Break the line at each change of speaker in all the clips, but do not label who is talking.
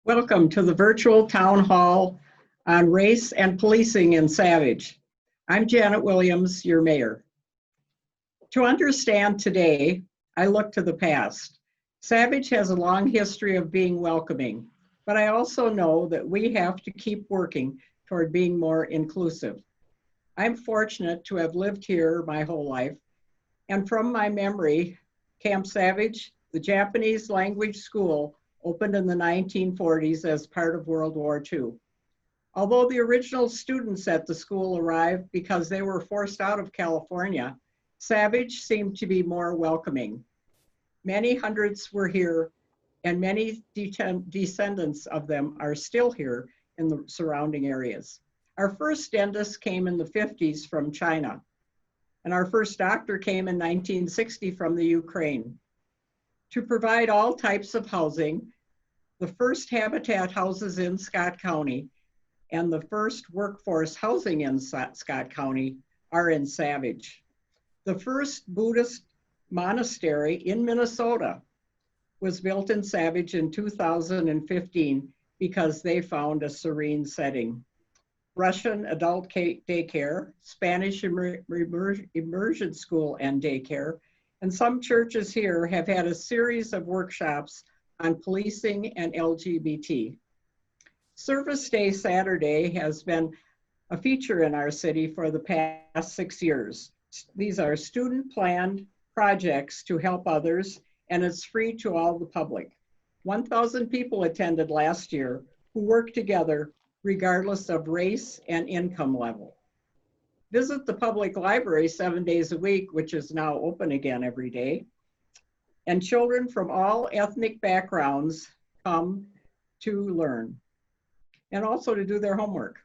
Welcome to the virtual town hall on race and policing in Savage. I'm Janet Williams, your mayor. To understand today, I look to the past. Savage has a long history of being welcoming, but I also know that we have to keep working toward being more inclusive. I'm fortunate to have lived here my whole life, and from my memory, Camp Savage, the Japanese language school, opened in the 1940s as part of World War II. Although the original students at the school arrived because they were forced out of California, Savage seemed to be more welcoming. Many hundreds were here, and many descendants of them are still here in the surrounding areas. Our first dentist came in the 50s from China, and our first doctor came in 1960 from the Ukraine. To provide all types of housing, the first Habitat houses in Scott County and the first workforce housing in Scott County are in Savage. The first Buddhist monastery in Minnesota was built in Savage in 2015 because they found a serene setting. Russian adult daycare, Spanish immersion school and daycare, and some churches here have had a series of workshops on policing and LGBT. Service Day Saturday has been a feature in our city for the past 6 years. These are student-planned projects to help others, and it's free to all the public. 1,000 people attended last year who work together regardless of race and income level. Visit the public library 7 days a week, which is now open again every day. And children from all ethnic backgrounds come to learn and also to do their homework.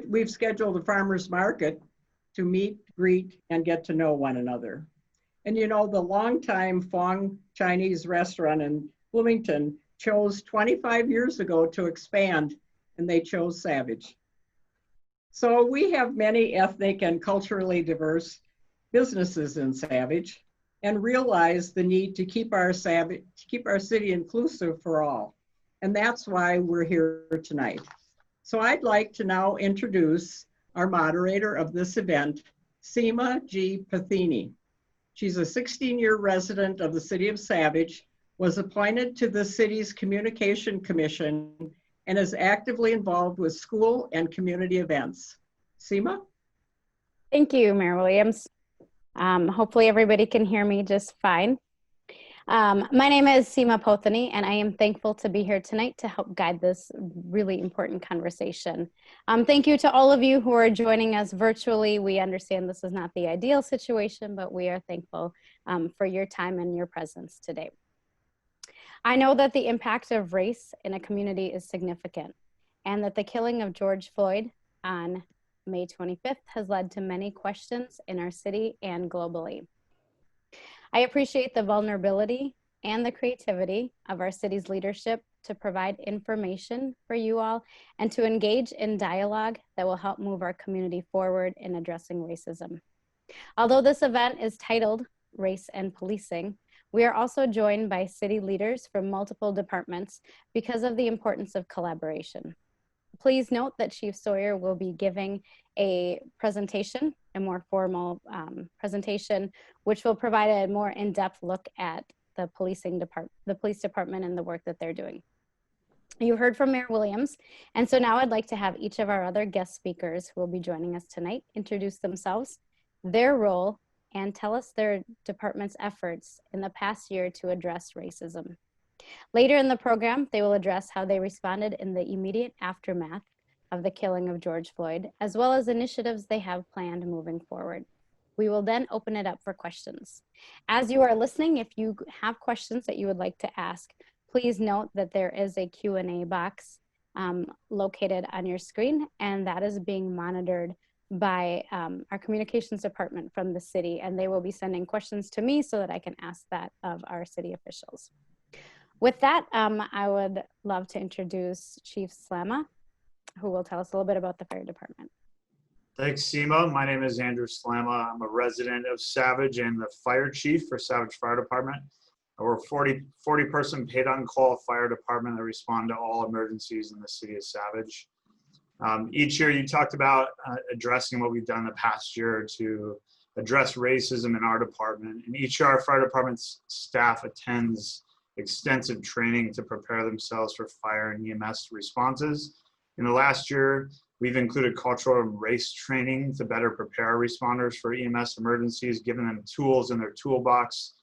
We've scheduled a farmer's market to meet, greet, and get to know one another. And you know, the longtime Fong Chinese restaurant in Bloomington chose 25 years ago to expand, and they chose Savage. So we have many ethnic and culturally diverse businesses in Savage and realize the need to keep our city inclusive for all. And that's why we're here tonight. So I'd like to now introduce our moderator of this event, Seema G. Pathini. She's a 16-year resident of the city of Savage, was appointed to the city's Communication Commission, and is actively involved with school and community events. Seema?
Thank you, Mayor Williams. Hopefully everybody can hear me just fine. My name is Seema Pathini, and I am thankful to be here tonight to help guide this really important conversation. Thank you to all of you who are joining us virtually. We understand this is not the ideal situation, but we are thankful for your time and your presence today. I know that the impact of race in a community is significant, and that the killing of George Floyd on May 25th has led to many questions in our city and globally. I appreciate the vulnerability and the creativity of our city's leadership to provide information for you all and to engage in dialogue that will help move our community forward in addressing racism. Although this event is titled Race and Policing, we are also joined by city leaders from multiple departments because of the importance of collaboration. Please note that Chief Sawyer will be giving a presentation, a more formal presentation, which will provide a more in-depth look at the police department and the work that they're doing. You heard from Mayor Williams, and so now I'd like to have each of our other guest speakers who will be joining us tonight introduce themselves, their role, and tell us their department's efforts in the past year to address racism. Later in the program, they will address how they responded in the immediate aftermath of the killing of George Floyd, as well as initiatives they have planned moving forward. We will then open it up for questions. As you are listening, if you have questions that you would like to ask, please note that there is a Q&A box located on your screen, and that is being monitored by our communications department from the city, and they will be sending questions to me so that I can ask that of our city officials. With that, I would love to introduce Chief Slama, who will tell us a little bit about the fire department.
Thanks, Seema. My name is Andrew Slama. I'm a resident of Savage and the fire chief for Savage Fire Department. We're a 40 person paid on call fire department that respond to all emergencies in the city of Savage. Each year you talked about addressing what we've done the past year to address racism in our department. And each year our fire department's staff attends extensive training to prepare themselves for fire and EMS responses. In the last year, we've included cultural and race training to better prepare our responders for EMS emergencies, giving them tools in their toolbox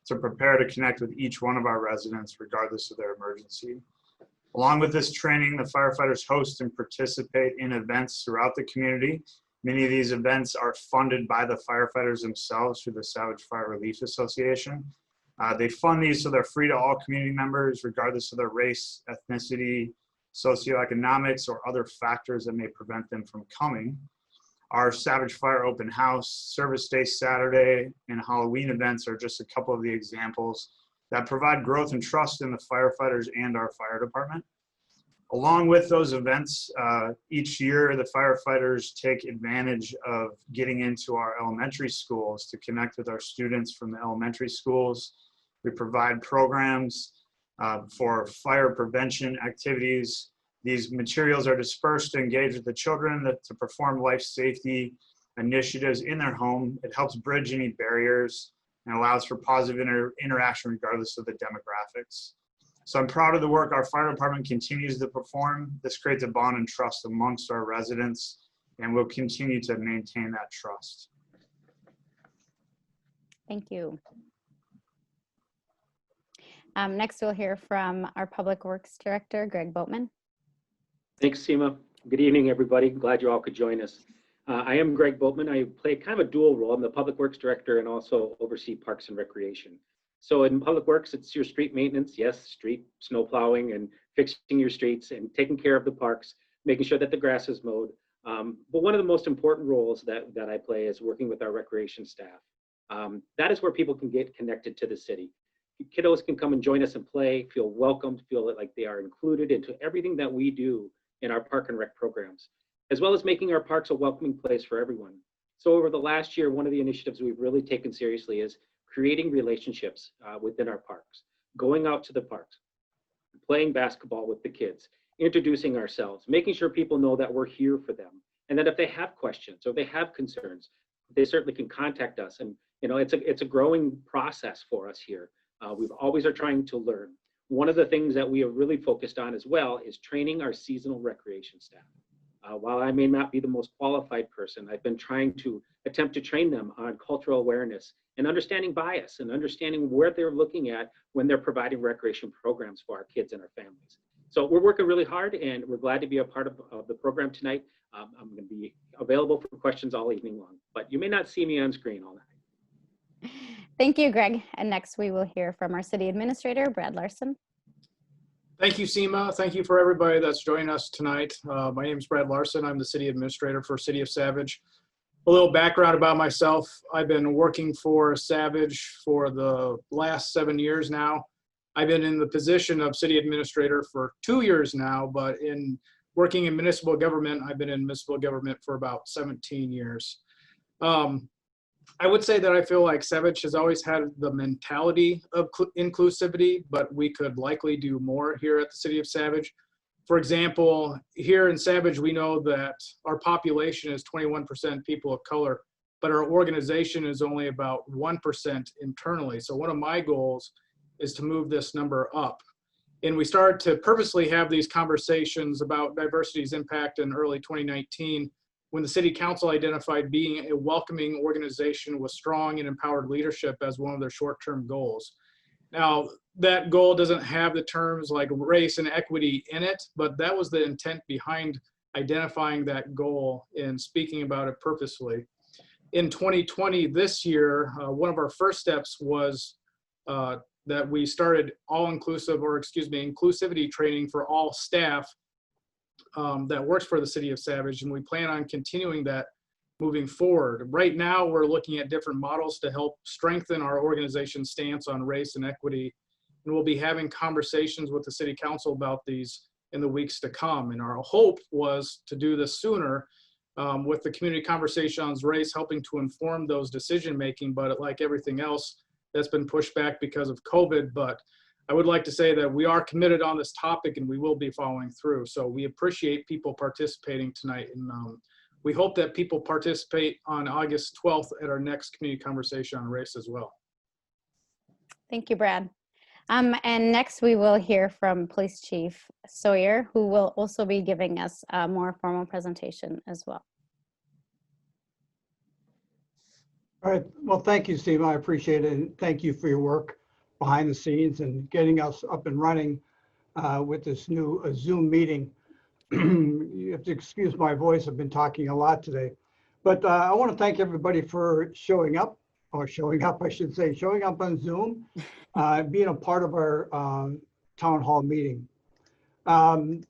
to prepare to connect with each one of our residents regardless of their emergency. Along with this training, the firefighters host and participate in events throughout the community. Many of these events are funded by the firefighters themselves through the Savage Fire Relief Association. They fund these so they're free to all community members, regardless of their race, ethnicity, socioeconomics, or other factors that may prevent them from coming. Our Savage Fire Open House, Service Day Saturday, and Halloween events are just a couple of the examples that provide growth and trust in the firefighters and our fire department. Along with those events, each year the firefighters take advantage of getting into our elementary schools to connect with our students from the elementary schools. We provide programs for fire prevention activities. These materials are dispersed to engage with the children to perform life safety initiatives in their home. It helps bridge any barriers and allows for positive interaction regardless of the demographics. So I'm proud of the work our fire department continues to perform. This creates a bond and trust amongst our residents, and we'll continue to maintain that trust.
Thank you. Next, we'll hear from our Public Works Director, Greg Boatman.
Thanks, Seema. Good evening, everybody. Glad you all could join us. I am Greg Boatman. I play kind of a dual role. I'm the Public Works Director and also oversee Parks and Recreation. So in Public Works, it's your street maintenance, yes, street snow plowing and fixing your streets and taking care of the parks, making sure that the grass is mowed. But one of the most important roles that I play is working with our recreation staff. That is where people can get connected to the city. Kiddos can come and join us and play, feel welcomed, feel like they are included into everything that we do in our park and rec programs, as well as making our parks a welcoming place for everyone. So over the last year, one of the initiatives we've really taken seriously is creating relationships within our parks, going out to the parks, playing basketball with the kids, introducing ourselves, making sure people know that we're here for them. And that if they have questions or they have concerns, they certainly can contact us. And you know, it's a growing process for us here. We always are trying to learn. One of the things that we are really focused on as well is training our seasonal recreation staff. While I may not be the most qualified person, I've been trying to attempt to train them on cultural awareness and understanding bias and understanding where they're looking at when they're providing recreation programs for our kids and our families. So we're working really hard and we're glad to be a part of the program tonight. I'm going to be available for questions all evening long, but you may not see me on screen all night.
Thank you, Greg. And next we will hear from our City Administrator, Brad Larson.
Thank you, Seema. Thank you for everybody that's joining us tonight. My name is Brad Larson. I'm the City Administrator for City of Savage. A little background about myself. I've been working for Savage for the last 7 years now. I've been in the position of City Administrator for 2 years now, but in working in municipal government, I've been in municipal government for about 17 years. I would say that I feel like Savage has always had the mentality of inclusivity, but we could likely do more here at the City of Savage. For example, here in Savage, we know that our population is 21% people of color, but our organization is only about 1% internally. So one of my goals is to move this number up. And we started to purposely have these conversations about diversity's impact in early 2019, when the City Council identified being a welcoming organization with strong and empowered leadership as one of their short-term goals. Now, that goal doesn't have the terms like race and equity in it, but that was the intent behind identifying that goal and speaking about it purposely. In 2020, this year, one of our first steps was that we started inclusivity training for all staff that works for the City of Savage, and we plan on continuing that moving forward. Right now, we're looking at different models to help strengthen our organization's stance on race and equity, and we'll be having conversations with the City Council about these in the weeks to come. And our hope was to do this sooner with the community conversation on race helping to inform those decision-making, but like everything else, that's been pushed back because of COVID. But I would like to say that we are committed on this topic and we will be following through. So we appreciate people participating tonight. And we hope that people participate on August 12th at our next community conversation on race as well.
Thank you, Brad. And next we will hear from Police Chief Sawyer, who will also be giving us a more formal presentation as well.
All right. Well, thank you, Steve. I appreciate it. And thank you for your work behind the scenes and getting us up and running with this new Zoom meeting. You have to excuse my voice. I've been talking a lot today. But I want to thank everybody for showing up, I should say, showing up on Zoom, being a part of our town hall meeting. So I'm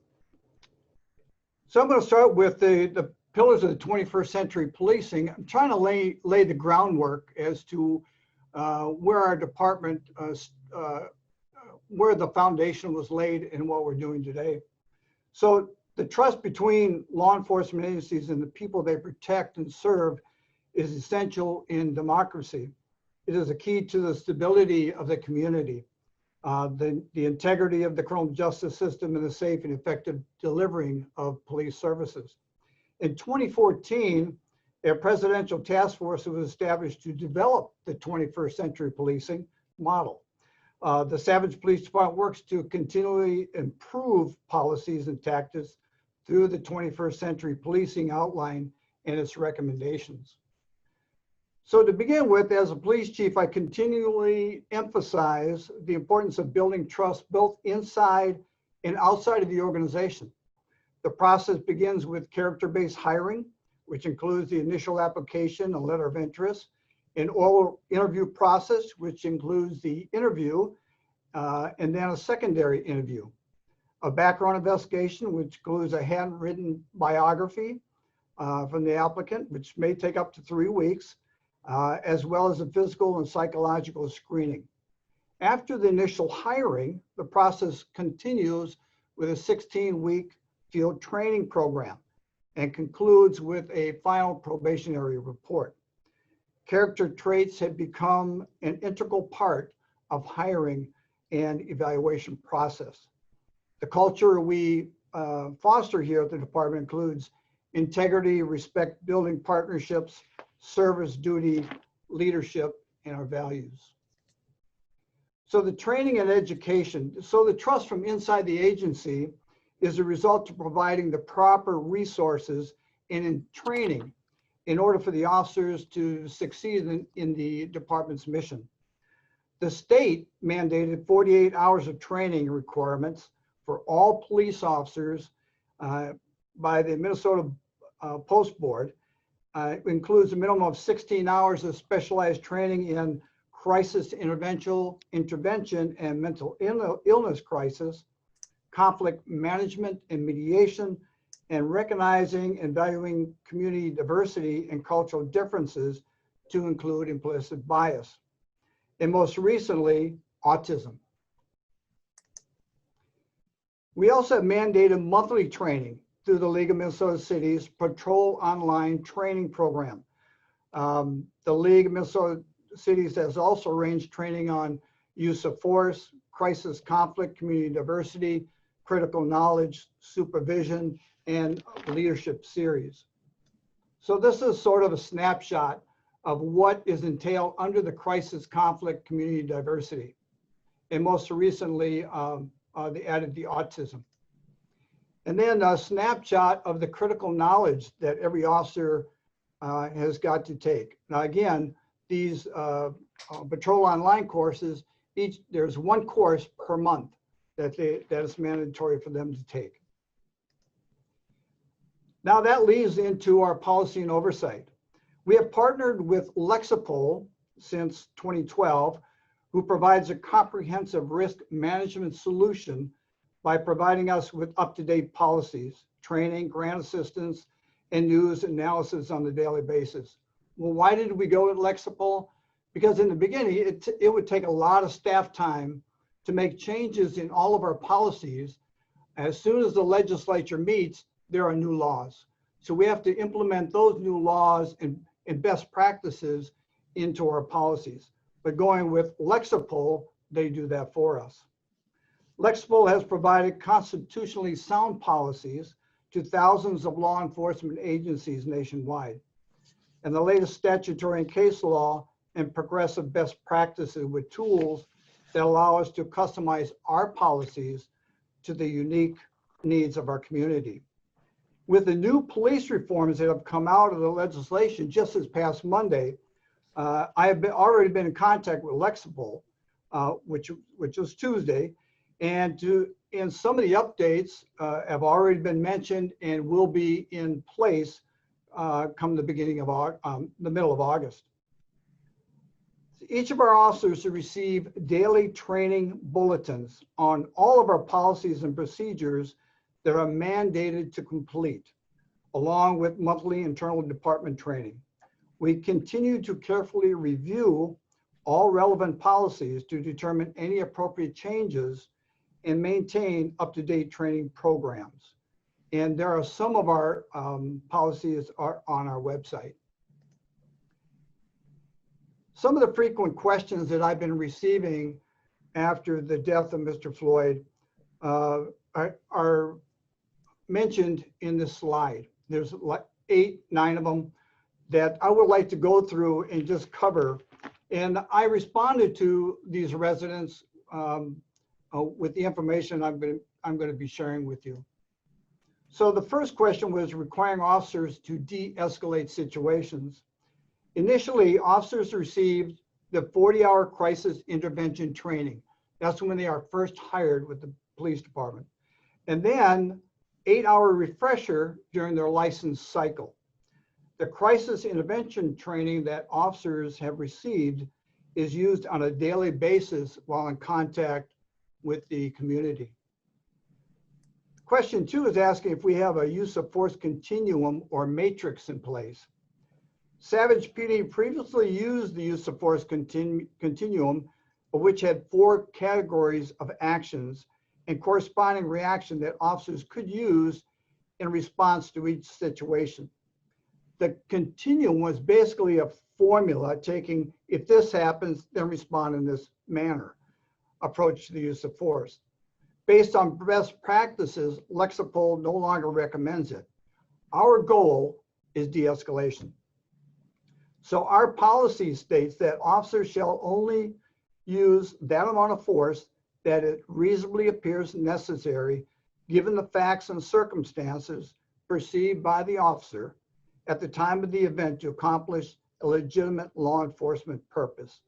going to start with the pillars of the 21st century policing. I'm trying to lay the groundwork as to where our department, where the foundation was laid and what we're doing today. So the trust between law enforcement agencies and the people they protect and serve is essential in democracy. It is a key to the stability of the community, the integrity of the criminal justice system, and the safe and effective delivering of police services. In 2014, a presidential task force was established to develop the 21st century policing model. The Savage Police Department works to continually improve policies and tactics through the 21st century policing outline and its recommendations. So to begin with, as a police chief, I continually emphasize the importance of building trust both inside and outside of the organization. The process begins with character-based hiring, which includes the initial application, a letter of interest, an oral interview process, which includes the interview, and then a secondary interview. A background investigation, which includes a handwritten biography from the applicant, which may take up to 3 weeks, as well as a physical and psychological screening. After the initial hiring, the process continues with a 16-week field training program and concludes with a final probationary report. Character traits have become an integral part of hiring and evaluation process. The culture we foster here at the department includes integrity, respect, building partnerships, service, duty, leadership, and our values. So the training and education, so the trust from inside the agency is a result of providing the proper resources and in training in order for the officers to succeed in the department's mission. The state mandated 48 hours of training requirements for all police officers by the Minnesota Post Board. Includes a minimum of 16 hours of specialized training in crisis intervention and mental illness crisis, conflict management and mediation, and recognizing and valuing community diversity and cultural differences to include implicit bias. And most recently, autism. We also have mandated monthly training through the League of Minnesota Cities Patrol Online Training Program. The League of Minnesota Cities has also arranged training on use of force, crisis conflict, community diversity, critical knowledge, supervision, and leadership series. So this is sort of a snapshot of what is entailed under the crisis conflict community diversity. And most recently, they added the autism. And then a snapshot of the critical knowledge that every officer has got to take. Now again, these Patrol Online courses, there's one course per month that is mandatory for them to take. Now that leads into our policy and oversight. We have partnered with Lexipol since 2012, who provides a comprehensive risk management solution by providing us with up-to-date policies, training, grant assistance, and news analysis on a daily basis. Well, why did we go with Lexipol? Because in the beginning, it would take a lot of staff time to make changes in all of our policies. As soon as the legislature meets, there are new laws. So we have to implement those new laws and best practices into our policies. but going with Lexipol, they do that for us. Lexipol has provided constitutionally sound policies to thousands of law enforcement agencies nationwide, and the latest statutory and case law and progressive best practices with tools that allow us to customize our policies to the unique needs of our community. With the new police reforms that have come out of the legislation just this past Monday, I have already been in contact with Lexipol, which was Tuesday, and some of the updates have already been mentioned and will be in place come the beginning of the middle of August. Each of our officers will receive daily training bulletins on all of our policies and procedures that are mandated to complete, along with monthly internal department training. We continue to carefully review all relevant policies to determine any appropriate changes and maintain up-to-date training programs. And there are some of our policies are on our website. Some of the frequent questions that I've been receiving after the death of Mr. Floyd are mentioned in this slide. There's like 8, 9 of them that I would like to go through and just cover. And I responded to these residents with the information I'm going to be sharing with you. So the first question was requiring officers to de-escalate situations. Initially, officers received the 40-hour crisis intervention training. That's when they are first hired with the police department. And then 8-hour refresher during their license cycle. The crisis intervention training that officers have received is used on a daily basis while in contact with the community. Question 2 is asking if we have a use of force continuum or matrix in place. Savage PD previously used the use of force continuum, which had 4 categories of actions and corresponding reaction that officers could use in response to each situation. The continuum was basically a formula taking, if this happens, then respond in this manner, approach to the use of force. Based on best practices, Lexipol no longer recommends it. Our goal is de-escalation. So our policy states that officers shall only use that amount of force that it reasonably appears necessary given the facts and circumstances perceived by the officer at the time of the event to accomplish a legitimate law enforcement purpose.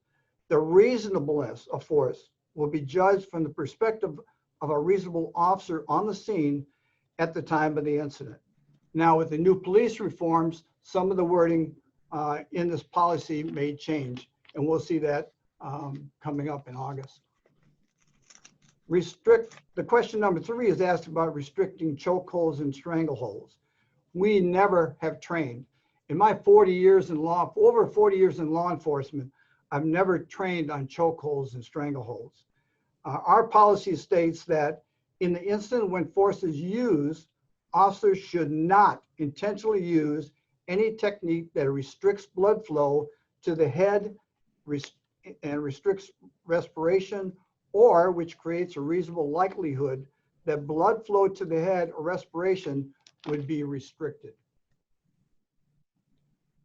The reasonableness of force will be judged from the perspective of a reasonable officer on the scene at the time of the incident. Now, with the new police reforms, some of the wording in this policy may change, and we'll see that coming up in August. The question number 3 is asked about restricting chokeholds and strangleholds. We never have trained. In my 40 years in over 40 years in law enforcement, I've never trained on chokeholds and strangleholds. Our policy states that in the instant when force is used, officers should not intentionally use any technique that restricts blood flow to the head and restricts respiration, or which creates a reasonable likelihood that blood flow to the head or respiration would be restricted.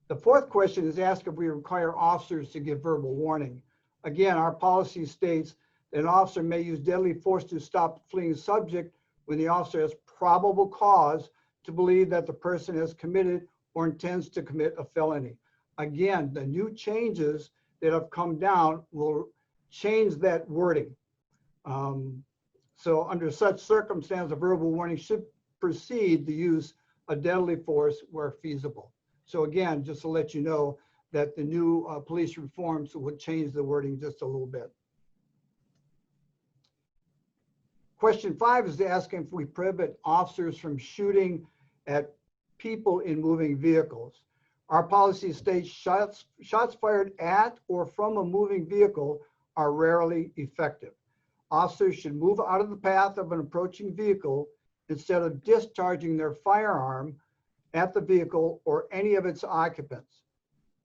The 4th question is asked if we require officers to give verbal warning. Again, our policy states that an officer may use deadly force to stop the fleeing subject when the officer has probable cause to believe that the person has committed or intends to commit a felony. Again, the new changes that have come down will change that wording. So under such circumstance, a verbal warning should precede the use of deadly force where feasible. So again, just to let you know that the new police reforms would change the wording just a little bit. Question 5 is asking if we prohibit officers from shooting at people in moving vehicles. Our policy states shots fired at or from a moving vehicle are rarely effective. Officers should move out of the path of an approaching vehicle instead of discharging their firearm at the vehicle or any of its occupants.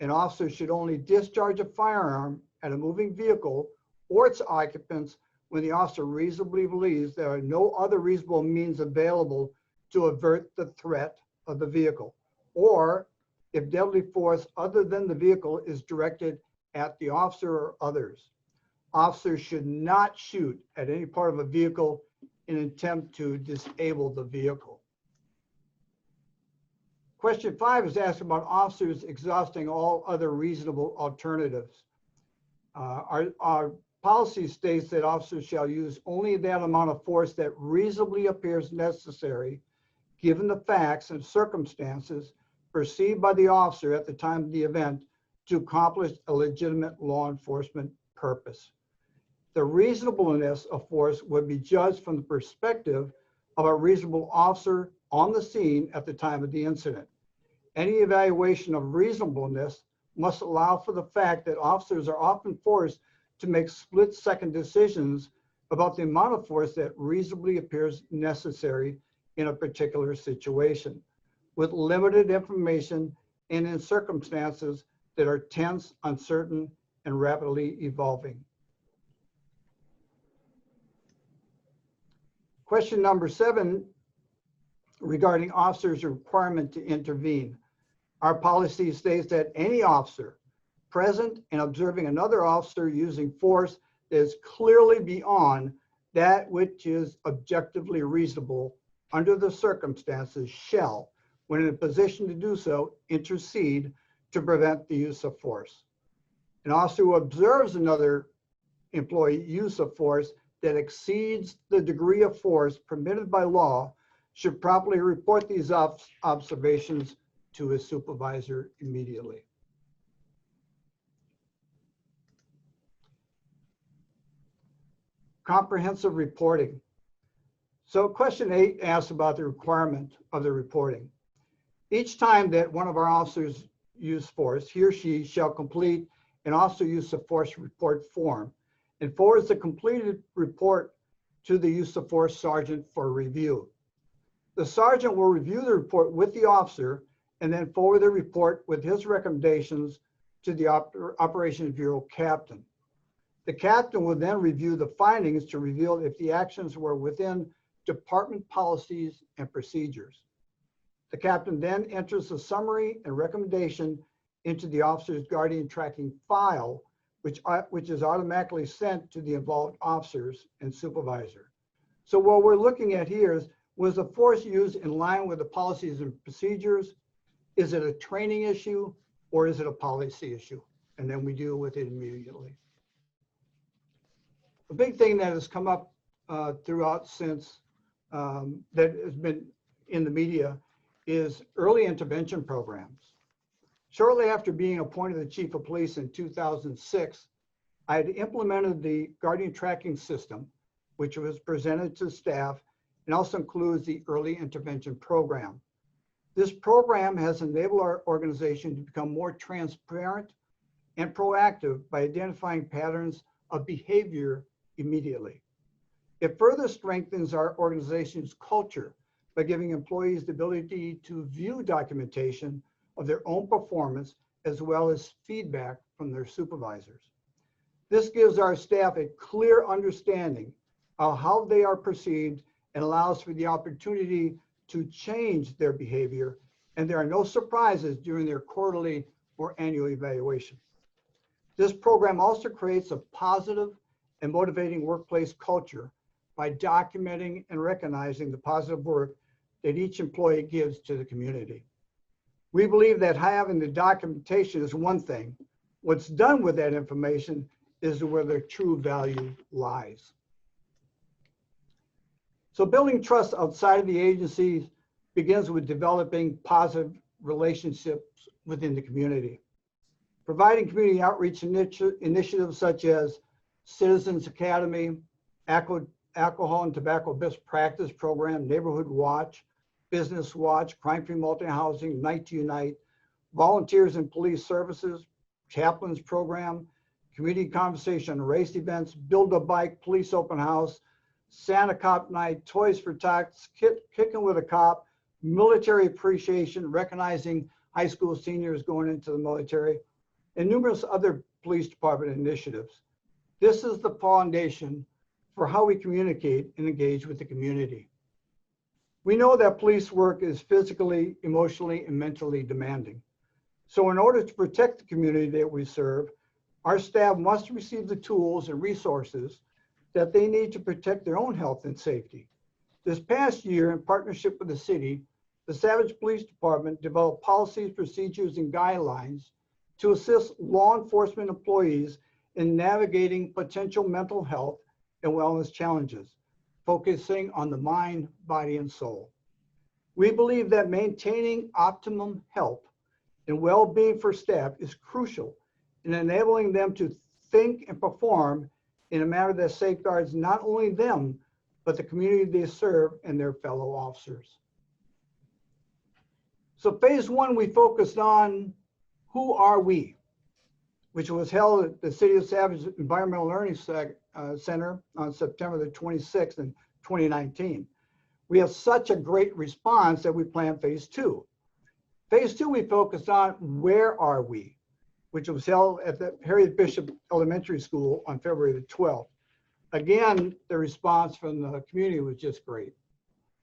An officer should only discharge a firearm at a moving vehicle or its occupants when the officer reasonably believes there are no other reasonable means available to avert the threat of the vehicle, or if deadly force other than the vehicle is directed at the officer or others. Officers should not shoot at any part of a vehicle in an attempt to disable the vehicle. Question 5 is asked about officers exhausting all other reasonable alternatives. Our policy states that officers shall use only that amount of force that reasonably appears necessary given the facts and circumstances perceived by the officer at the time of the event to accomplish a legitimate law enforcement purpose. The reasonableness of force would be judged from the perspective of a reasonable officer on the scene at the time of the incident. Any evaluation of reasonableness must allow for the fact that officers are often forced to make split-second decisions about the amount of force that reasonably appears necessary in a particular situation, with limited information and in circumstances that are tense, uncertain, and rapidly evolving. Question number 7, regarding officers' requirement to intervene. Our policy states that any officer present and observing another officer using force that is clearly beyond that which is objectively reasonable under the circumstances shall, when in a position to do so, intercede to prevent the use of force. An officer who observes another employee use of force that exceeds the degree of force permitted by law should properly report these observations to his supervisor immediately. Comprehensive reporting. So question 8 asks about the requirement of the reporting. Each time that one of our officers use force, he or she shall complete an officer use of force report form and forwards the completed report to the use of force sergeant for review. The sergeant will review the report with the officer and then forward the report with his recommendations to the Operations Bureau captain. The captain will then review the findings to reveal if the actions were within department policies and procedures. The captain then enters the summary and recommendation into the officer's guardian tracking file, which is automatically sent to the involved officers and supervisor. So what we're looking at here is, was the force used in line with the policies and procedures? Is it a training issue or is it a policy issue? And then we deal with it immediately. A big thing that has come up throughout since that has been in the media is early intervention programs. Shortly after being appointed the chief of police in 2006, I had implemented the guardian tracking system, which was presented to staff and also includes the early intervention program. This program has enabled our organization to become more transparent and proactive by identifying patterns of behavior immediately. It further strengthens our organization's culture by giving employees the ability to view documentation of their own performance as well as feedback from their supervisors. This gives our staff a clear understanding of how they are perceived and allows for the opportunity to change their behavior, and there are no surprises during their quarterly or annual evaluation. This program also creates a positive and motivating workplace culture by documenting and recognizing the positive work that each employee gives to the community. We believe that having the documentation is one thing. What's done with that information is where their true value lies. So building trust outside of the agency begins with developing positive relationships within the community. Providing community outreach initiatives such as Citizens Academy, Alcohol and Tobacco Best Practice Program, Neighborhood Watch, Business Watch, Crime-Free Multi-Housing, Night to Unite, Volunteers in Police Services, Chaplains Program, Community Conversation Race Events, Build a Bike, Police Open House, Santa Cop Night, Toys for Tots, Kicking with a Cop, Military Appreciation, recognizing high school seniors going into the military, and numerous other Police Department initiatives. This is the foundation for how we communicate and engage with the community. We know that police work is physically, emotionally, and mentally demanding. So in order to protect the community that we serve, our staff must receive the tools and resources that they need to protect their own health and safety. This past year, in partnership with the city, the Savage Police Department developed policies, procedures, and guidelines to assist law enforcement employees in navigating potential mental health and wellness challenges, focusing on the mind, body, and soul. We believe that maintaining optimum health and well-being for staff is crucial in enabling them to think and perform in a manner that safeguards not only them, but the community they serve and their fellow officers. So phase one, we focused on who are we, which was held at the City of Savage Environmental Learning Center on September the 26th in 2019. We have such a great response that we planned phase two. Phase two, we focused on where are we, which was held at the Harriet Bishop Elementary School on February the 12th. Again, the response from the community was just great.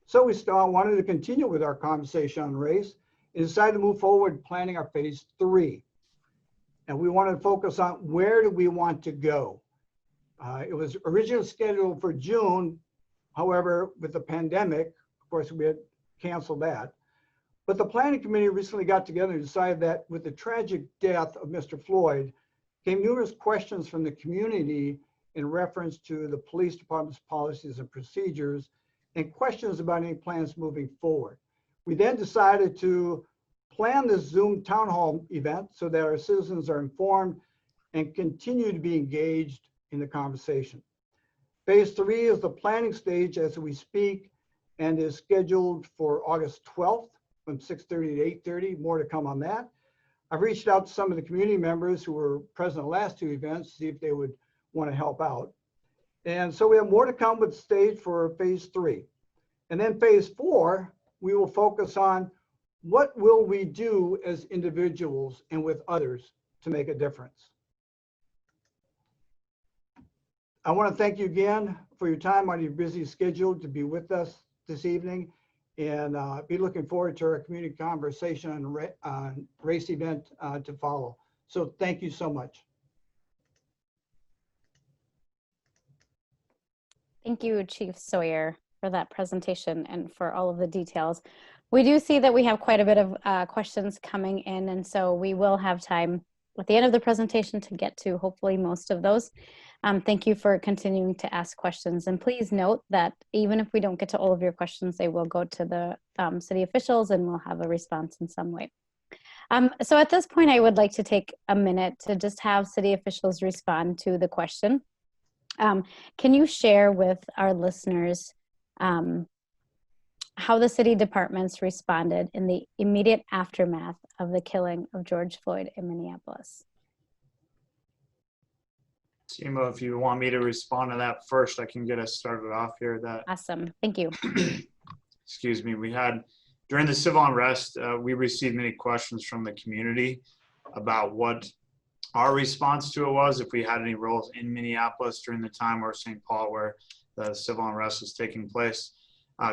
So we wanted to continue with our conversation on race and decided to move forward planning our phase three. And we wanted to focus on where do we want to go. It was originally scheduled for June. However, with the pandemic, of course, we had canceled that. But the planning committee recently got together and decided that with the tragic death of Mr. Floyd, came numerous questions from the community in reference to the police department's policies and procedures and questions about any plans moving forward. We then decided to plan this Zoom town hall event so that our citizens are informed and continue to be engaged in the conversation. Phase three is the planning stage as we speak and is scheduled for August 12th from 6:30 to 8:30. More to come on that. I've reached out to some of the community members who were present at the last two events to see if they would want to help out. And so we have more to come with the stage for phase three. And then phase four, we will focus on what will we do as individuals and with others to make a difference. I want to thank you again for your time on your busy schedule to be with us this evening, and be looking forward to our community conversation on race event to follow. So thank you so much.
Thank you, Chief Sawyer, for that presentation and for all of the details. We do see that we have quite a bit of questions coming in, and so we will have time at the end of the presentation to get to hopefully most of those. Thank you for continuing to ask questions, and please note that even if we don't get to all of your questions, they will go to the city officials and we'll have a response in some way. So at this point, I would like to take a minute to just have city officials respond to the question. Can you share with our listeners how the city departments responded in the immediate aftermath of the killing of George Floyd in Minneapolis?
Simo, if you want me to respond to that first, I can get us started off here.
Awesome, thank you.
Excuse me, we had, during the civil unrest, we received many questions from the community about what our response to it was, if we had any roles in Minneapolis during the time or St. Paul where the civil unrest was taking place.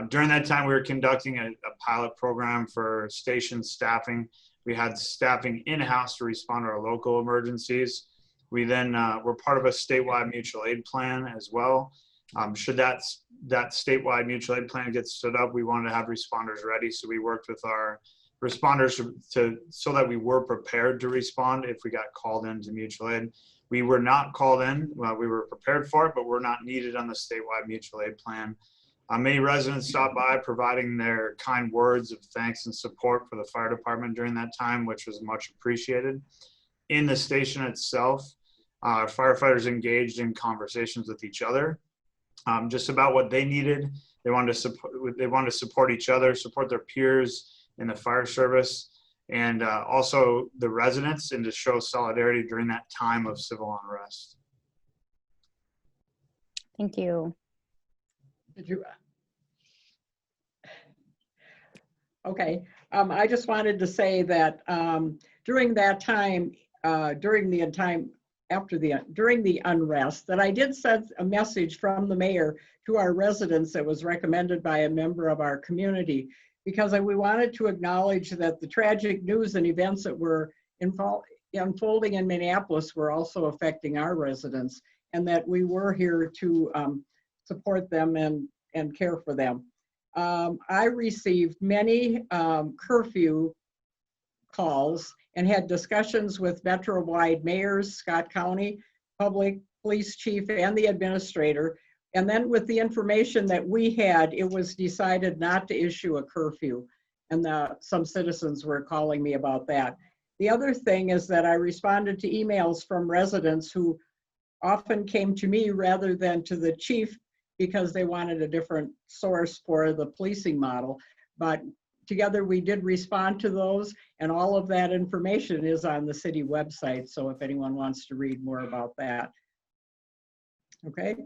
During that time, we were conducting a pilot program for station staffing. We had staffing in-house to respond to our local emergencies. We then were part of a statewide mutual aid plan as well. Should that statewide mutual aid plan get stood up, we wanted to have responders ready. So we worked with our responders so that we were prepared to respond if we got called into mutual aid. We were not called in. Well, we were prepared for it, but we're not needed on the statewide mutual aid plan. Many residents stopped by providing their kind words of thanks and support for the fire department during that time, which was much appreciated. In the station itself, firefighters engaged in conversations with each other just about what they needed. They wanted to support each other, support their peers in the fire service, and also the residents, and to show solidarity during that time of civil unrest.
Thank you.
Did you? Okay, I just wanted to say that during that time, during the during the unrest, that I did send a message from the mayor to our residents that was recommended by a member of our community, because we wanted to acknowledge that the tragic news and events that were unfolding in Minneapolis were also affecting our residents, and that we were here to support them and care for them. I received many curfew calls and had discussions with Metro-wide mayors, Scott County, public police chief, and the administrator. And then with the information that we had, it was decided not to issue a curfew. And some citizens were calling me about that. The other thing is that I responded to emails from residents who often came to me rather than to the chief because they wanted a different source for the policing model. But together we did respond to those, and all of that information is on the city website. So if anyone wants to read more about that. Okay.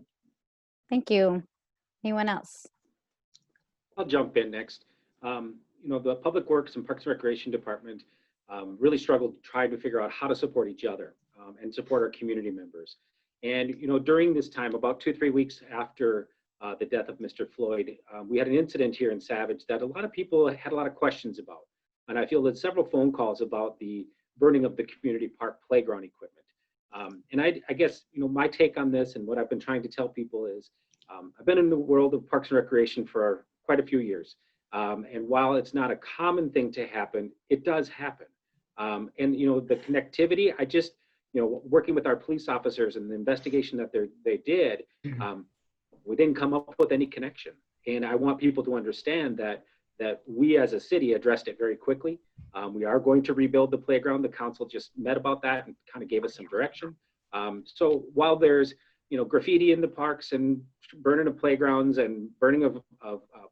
Thank you. Anyone else?
I'll jump in next. You know, the Public Works and Parks and Recreation Department really struggled trying to figure out how to support each other and support our community members. And, you know, during this time, about 2-3 weeks after the death of Mr. Floyd, we had an incident here in Savage that a lot of people had a lot of questions about. And I fielded several phone calls about the burning of the community park playground equipment. And I guess, you know, my take on this and what I've been trying to tell people is I've been in the world of parks and recreation for quite a few years. And while it's not a common thing to happen, it does happen. And, you know, the connectivity, you know, working with our police officers and the investigation that they did, we didn't come up with any connection. And I want people to understand that we as a city addressed it very quickly. We are going to rebuild the playground. The council just met about that and kind of gave us some direction. So while there's, you know, graffiti in the parks and burning of playgrounds and burning of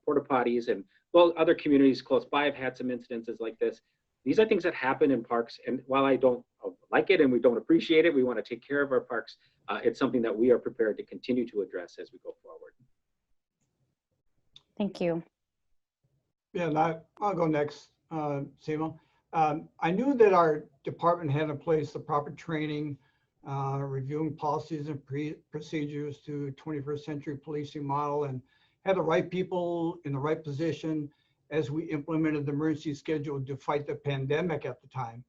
porta potties, and well, other communities close by have had some incidences like this. These are things that happen in parks, and while I don't like it and we don't appreciate it, we want to take care of our parks. It's something that we are prepared to continue to address as we go forward.
Thank you.
Yeah, and I'll go next, Seema. I knew that our department had in place the proper training, reviewing policies and procedures to 21st century policing model, and had the right people in the right position as we implemented the emergency schedule to fight the pandemic at the time.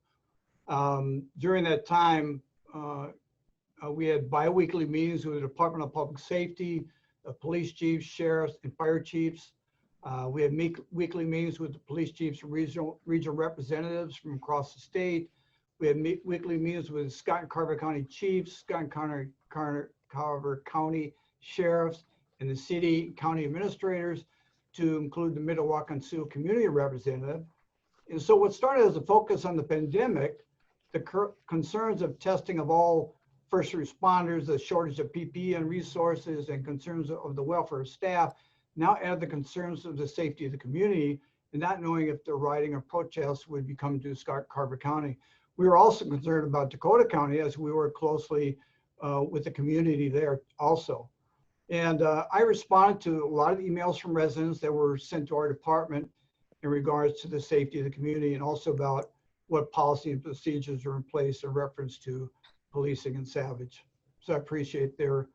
During that time, we had bi-weekly meetings with the Department of Public Safety, the police chiefs, sheriffs, and fire chiefs. We had weekly meetings with the police chiefs and regional representatives from across the state. We had weekly meetings with Scott and Carver County chiefs, Scott and Carver County sheriffs, and the city and county administrators, to include the Mid-Milwaukee Sioux community representative. And so what started as a focus on the pandemic, the concerns of testing of all first responders, the shortage of PPE and resources, and concerns of the welfare of staff, now add the concerns of the safety of the community, and not knowing if the rioting or protests would become to Scott Carver County. We were also concerned about Dakota County, as we work closely with the community there also. And I responded to a lot of emails from residents that were sent to our department in regards to the safety of the community, and also about what policy and procedures are in place in reference to policing in Savage. So I appreciate their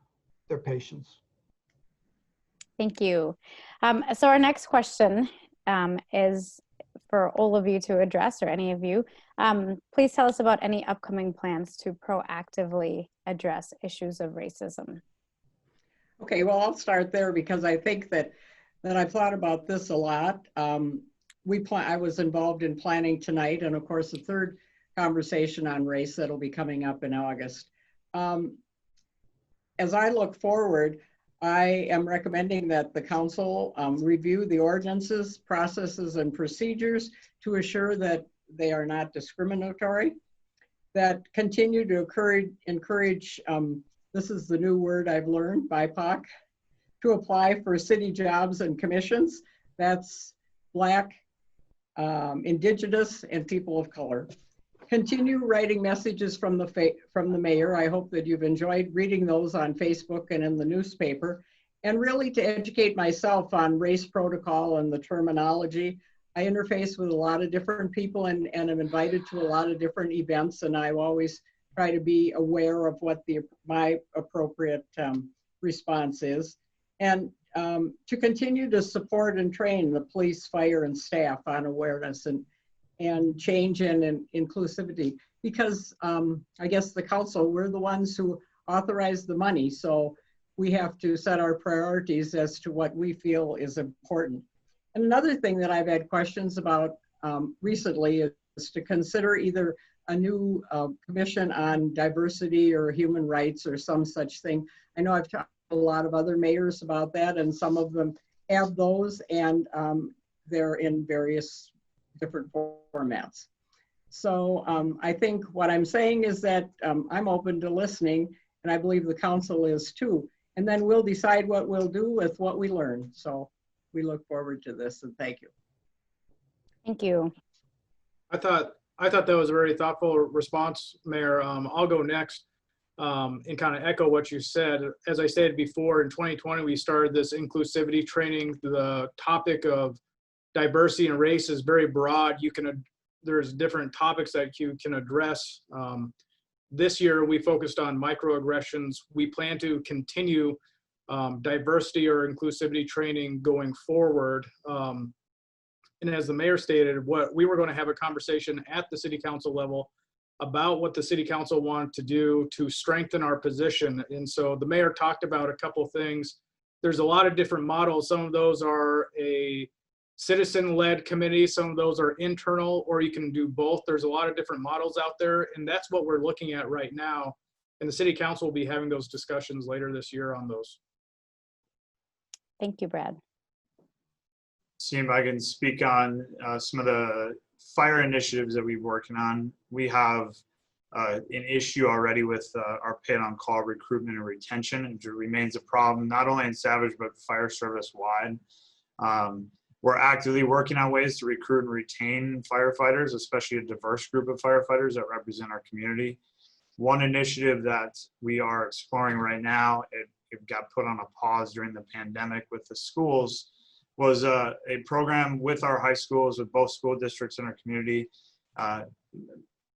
patience.
Thank you. So our next question is for all of you to address, or any of you. Please tell us about any upcoming plans to proactively address issues of racism.
Okay, well, I'll start there because I think that I've thought about this a lot. I was involved in planning tonight, and of course, the third conversation on race that'll be coming up in August. As I look forward, I am recommending that the council review the ordinances, processes, and procedures to assure that they are not discriminatory, that continue to encourage this is the new word I've learned, BIPOC, to apply for city jobs and commissions. That's Black, Indigenous, and people of color. Continue writing messages from the mayor. I hope that you've enjoyed reading those on Facebook and in the newspaper, and really to educate myself on race protocol and the terminology. I interface with a lot of different people and am invited to a lot of different events, and I always try to be aware of what my appropriate response is, and to continue to support and train the police, fire, and staff on awareness and change and inclusivity. Because I guess the council, we're the ones who authorize the money, so we have to set our priorities as to what we feel is important. And another thing that I've had questions about recently is to consider either a new commission on diversity or human rights or some such thing. I know I've talked to a lot of other mayors about that, and some of them have those, and they're in various different formats. So I think what I'm saying is that I'm open to listening, and I believe the council is too. And then we'll decide what we'll do with what we learn. So we look forward to this, and thank you.
Thank you.
I thought that was a very thoughtful response, Mayor. I'll go next and kind of echo what you said. As I stated before, in 2020, we started this inclusivity training. The topic of diversity and race is very broad. There's different topics that you can address. This year, we focused on microaggressions. We plan to continue diversity or inclusivity training going forward. And as the mayor stated, we were going to have a conversation at the city council level about what the city council wanted to do to strengthen our position. And so the mayor talked about a couple things. There's a lot of different models. Some of those are a citizen-led committee, some of those are internal, or you can do both. There's a lot of different models out there, and that's what we're looking at right now. And the city council will be having those discussions later this year on those.
Thank you, Brad.
See if I can speak on some of the fire initiatives that we're working on. We have an issue already with our paid on call recruitment and retention. It remains a problem, not only in Savage, but fire service wide. We're actively working on ways to recruit and retain firefighters, especially a diverse group of firefighters that represent our community. One initiative that we are exploring right now, it got put on a pause during the pandemic with the schools, was a program with our high schools, with both school districts in our community.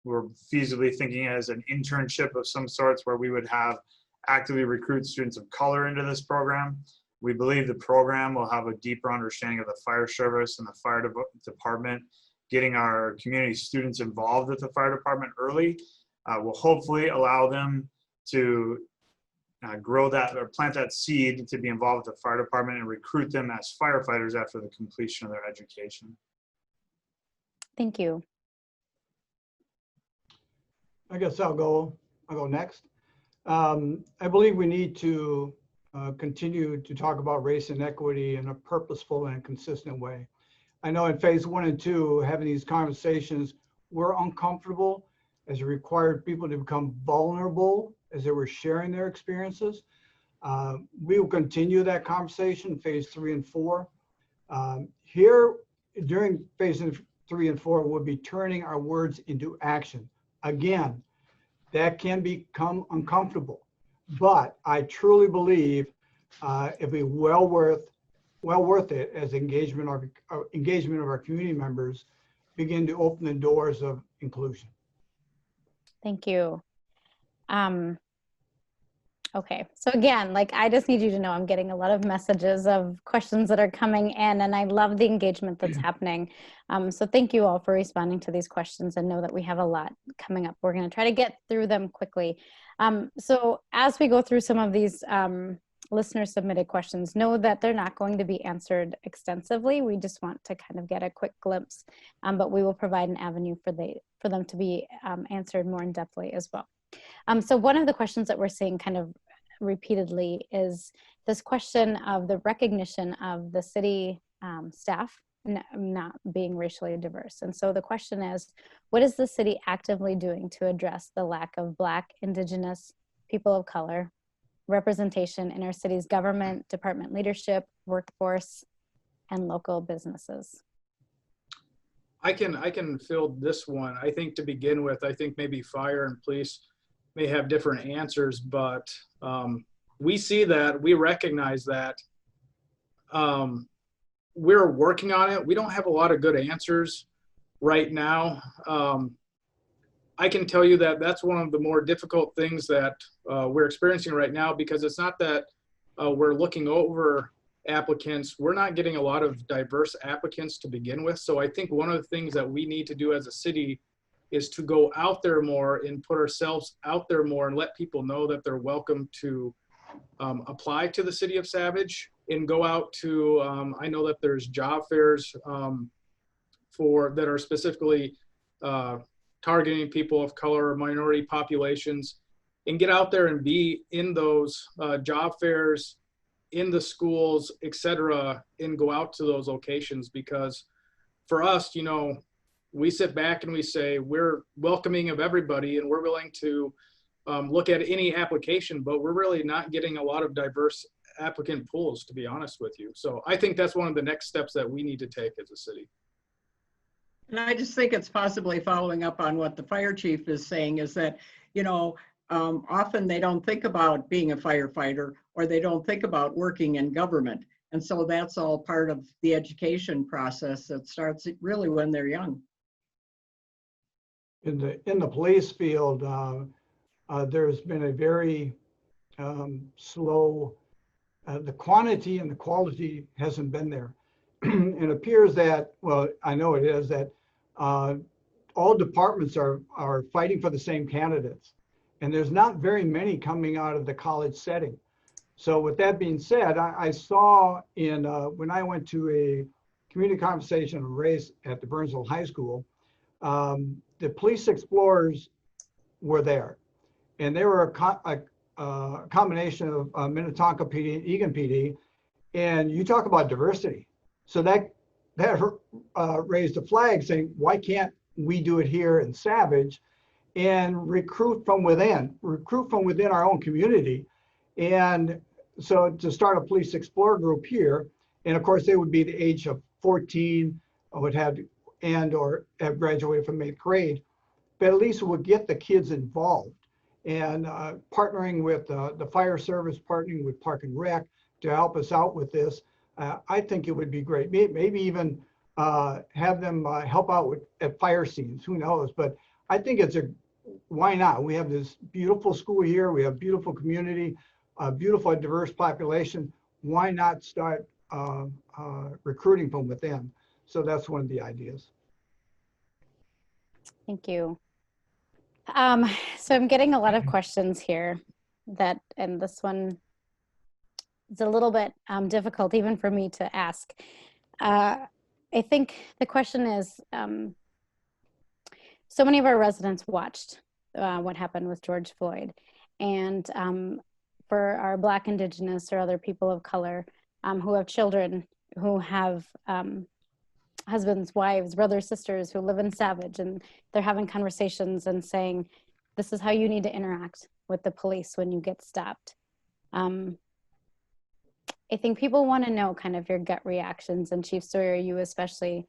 We're feasibly thinking as an internship of some sorts where we would have actively recruit students of color into this program. We believe the program will have a deeper understanding of the fire service and the fire department. Getting our community students involved with the fire department early will hopefully allow them to grow that or plant that seed to be involved with the fire department and recruit them as firefighters after the completion of their education.
Thank you.
I guess I'll go next. I believe we need to continue to talk about race and equity in a purposeful and consistent way. I know in phase 1 and 2, having these conversations, we're uncomfortable as it required people to become vulnerable as they were sharing their experiences. We will continue that conversation in phase 3 and 4. Here, during phase 3 and 4, we'll be turning our words into action. Again, that can become uncomfortable, but I truly believe it'll be well worth it as engagement of our community members begin to open the doors of inclusion.
Thank you. Okay, so again, like I just need you to know I'm getting a lot of messages of questions that are coming in, and I love the engagement that's happening. So thank you all for responding to these questions, and know that we have a lot coming up. We're going to try to get through them quickly. So as we go through some of these listener submitted questions, know that they're not going to be answered extensively. We just want to kind of get a quick glimpse, but we will provide an avenue for them to be answered more in depthly as well. So one of the questions that we're seeing kind of repeatedly is this question of the recognition of the city staff not being racially diverse. And so the question is, what is the city actively doing to address the lack of Black, Indigenous, people of color representation in our city's government, department leadership, workforce, and local businesses?
I can fill this one. I think to begin with, I think maybe fire and police may have different answers, but we see that, we recognize that. We're working on it. We don't have a lot of good answers right now. I can tell you that that's one of the more difficult things that we're experiencing right now, because it's not that we're looking over applicants. We're not getting a lot of diverse applicants to begin with. So I think one of the things that we need to do as a city is to go out there more and put ourselves out there more and let people know that they're welcome to apply to the city of Savage, and go out to, I know that there's job fairs that are specifically targeting people of color or minority populations, and get out there and be in those job fairs, in the schools, etc., and go out to those locations. Because for us, you know, we sit back and we say we're welcoming of everybody and we're willing to look at any application, but we're really not getting a lot of diverse applicant pools, to be honest with you. So I think that's one of the next steps that we need to take as a city.
And I just think it's possibly following up on what the fire chief is saying, is that, you know, often they don't think about being a firefighter, or they don't think about working in government. And so that's all part of the education process that starts really when they're young.
In the police field, there's been a very slow, the quantity and the quality hasn't been there. It appears that, well, I know it is, that all departments are fighting for the same candidates, and there's not very many coming out of the college setting. So with that being said, I saw when I went to a community conversation on race at the Burnsville High School, the police explorers were there, and they were a combination of Minnetonka PD and Egan PD, and you talk about diversity. So that raised a flag saying, why can't we do it here in Savage and recruit from within our own community? And so to start a police explorer group here, and of course they would be the age of 14, or have graduated from 8th grade, but at least would get the kids involved. And partnering with the fire service, partnering with Park and Rec to help us out with this, I think it would be great. Maybe even have them help out at fire scenes, who knows? But I think why not? We have this beautiful school here, we have beautiful community, a beautiful diverse population. Why not start recruiting from within? So that's one of the ideas.
Thank you. So I'm getting a lot of questions here and this one is a little bit difficult even for me to ask. I think the question is, so many of our residents watched what happened with George Floyd, and for our Black, Indigenous, or other people of color who have children, who have husbands, wives, brothers, sisters who live in Savage, and they're having conversations and saying, this is how you need to interact with the police when you get stopped. I think people want to know kind of your gut reactions, and Chief Sawyer, you especially.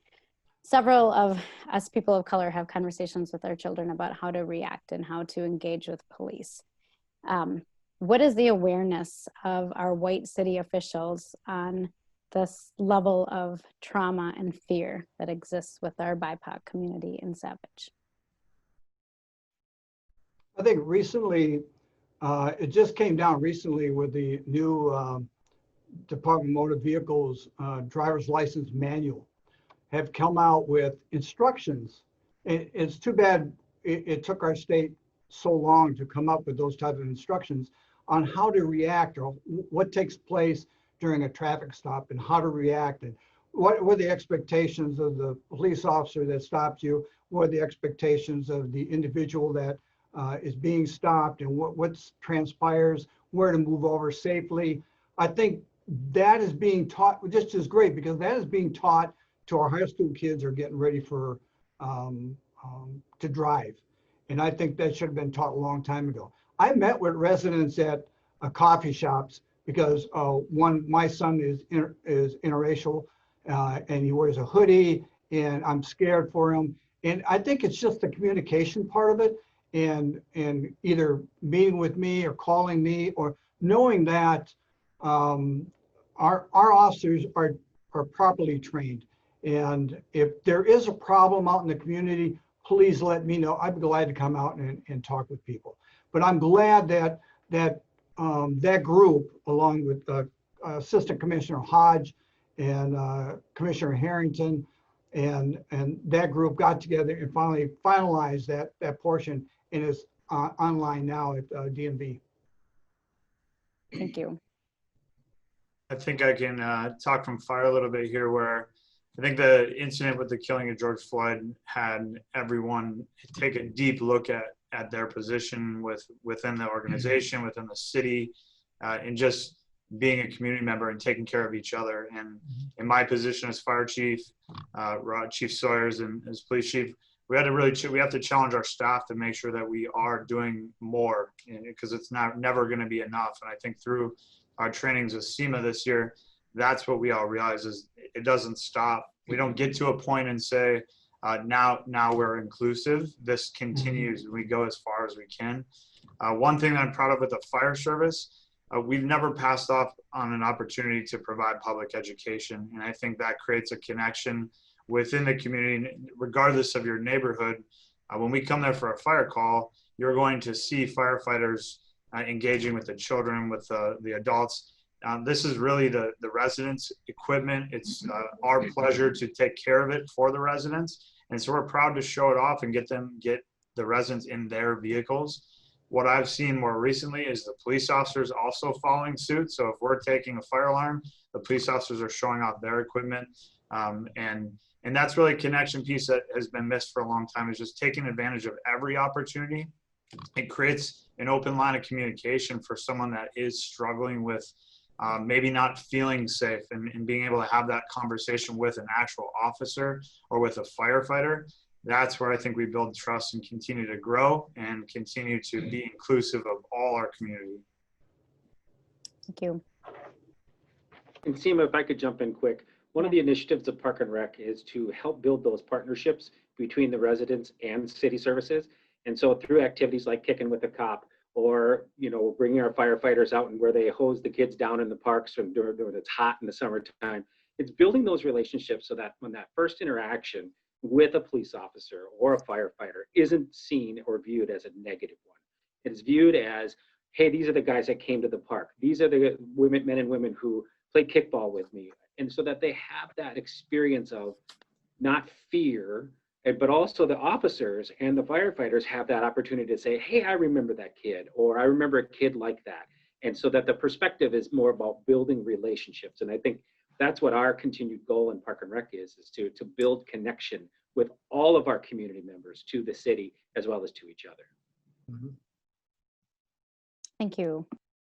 Several of us people of color have conversations with our children about how to react and how to engage with police. What is the awareness of our white city officials on this level of trauma and fear that exists with our BIPOC community in Savage?
I think recently, it just came down recently with the new Department of Motor Vehicles driver's license manual have come out with instructions. It's too bad it took our state so long to come up with those type of instructions on how to react, or what takes place during a traffic stop, and how to react, and what were the expectations of the police officer that stopped you, what are the expectations of the individual that is being stopped, and what transpires, where to move over safely. I think that is being taught, just as great, because that is being taught to our high school kids who are getting ready for to drive. And I think that should have been taught a long time ago. I met with residents at coffee shops because my son is interracial and he wears a hoodie, and I'm scared for him. And I think it's just the communication part of it, and either meeting with me or calling me, or knowing that our officers are properly trained. And if there is a problem out in the community, please let me know. I'd be glad to come out and talk with people. But I'm glad that that group, along with Assistant Commissioner Hodge and Commissioner Harrington, and that group got together and finally finalized that portion, and is online now at DMV.
Thank you.
I think I can talk from fire a little bit here, where I think the incident with the killing of George Floyd had everyone take a deep look at their position within the organization, within the city, and just being a community member and taking care of each other. And in my position as fire chief, Chief Sawyers, and as police chief, we have to challenge our staff to make sure that we are doing more, because it's never going to be enough. And I think through our trainings with SEMA this year, that's what we all realize, is it doesn't stop. We don't get to a point and say, now we're inclusive. This continues. We go as far as we can. One thing that I'm proud of with the fire service, we've never passed off on an opportunity to provide public education. And I think that creates a connection within the community, regardless of your neighborhood. When we come there for a fire call, you're going to see firefighters engaging with the children, with the adults. This is really the residents' equipment. It's our pleasure to take care of it for the residents. And so we're proud to show it off and get the residents in their vehicles. What I've seen more recently is the police officers also following suit. So if we're taking a fire alarm, the police officers are showing off their equipment. And that's really a connection piece that has been missed for a long time, is just taking advantage of every opportunity. It creates an open line of communication for someone that is struggling with maybe not feeling safe, and being able to have that conversation with an actual officer or with a firefighter. That's where I think we build trust and continue to grow and continue to be inclusive of all our community.
Thank you.
And Seema, if I could jump in quick, one of the initiatives of Park and Rec is to help build those partnerships between the residents and city services. And so through activities like Kicking with a Cop, or bringing our firefighters out and where they hose the kids down in the parks when it's hot in the summertime, it's building those relationships so that when that first interaction with a police officer or a firefighter isn't seen or viewed as a negative one. It's viewed as, hey, these are the guys that came to the park. These are the men and women who played kickball with me. And so that they have that experience of not fear, but also the officers and the firefighters have that opportunity to say, hey, I remember that kid, or I remember a kid like that. And so that the perspective is more about building relationships. And I think that's what our continued goal in Park and Rec is to build connection with all of our community members, to the city, as well as to each other.
Mm-hmm.
Thank you,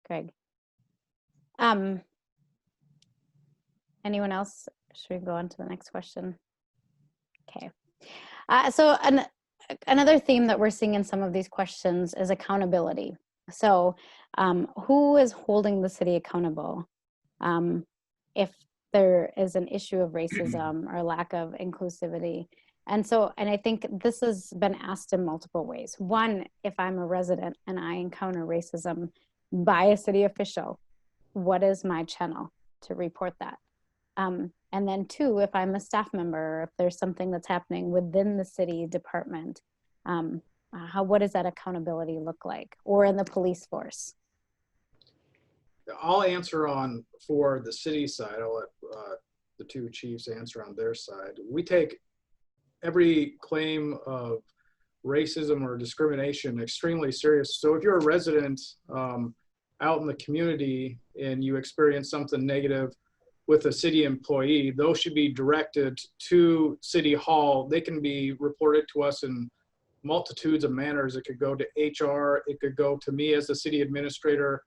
Greg. Anyone else? Should we go on to the next question? Okay. So another theme that we're seeing in some of these questions is accountability. So who is holding the city accountable if there is an issue of racism or lack of inclusivity? And I think this has been asked in multiple ways. One, if I'm a resident and I encounter racism by a city official, what is my channel to report that? And then two, if I'm a staff member, if there's something that's happening within the city department, what does that accountability look like? Or in the police force?
I'll answer for the city side. I'll let the two chiefs answer on their side. We take every claim of racism or discrimination extremely serious. So if you're a resident out in the community and you experience something negative with a city employee, those should be directed to City Hall. They can be reported to us in multitudes of manners. It could go to HR, it could go to me as the city administrator,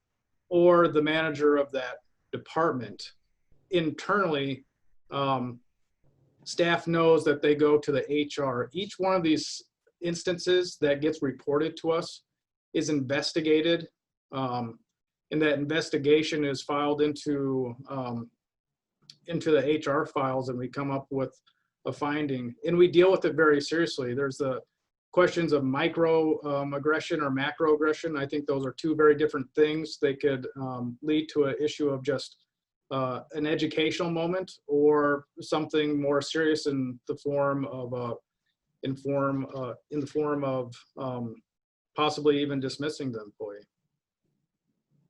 or the manager of that department. Internally, staff knows that they go to the HR. Each one of these instances that gets reported to us is investigated, and that investigation is filed into the HR files, and we come up with a finding, and we deal with it very seriously. There's the questions of micro aggression or macro aggression. I think those are two very different things. They could lead to an issue of just an educational moment, or something more serious in the form of in the form of possibly even dismissing the employee.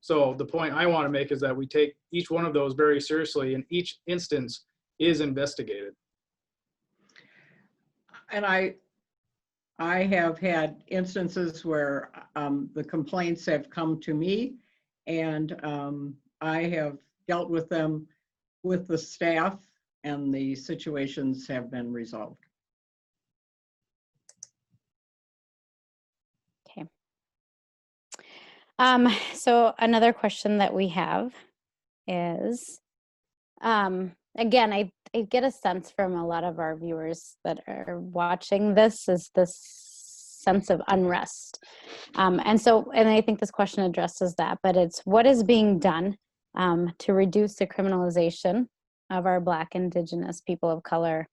So the point I want to make is that we take each one of those very seriously, and each instance is investigated.
And I have had instances where the complaints have come to me, and I have dealt with them with the staff, and the situations have been resolved.
Okay. So another question that we have is, again, I get a sense from a lot of our viewers that are watching this, is this sense of unrest. And I think this question addresses that, but it's what is being done to reduce the criminalization of our Black, Indigenous, people of color.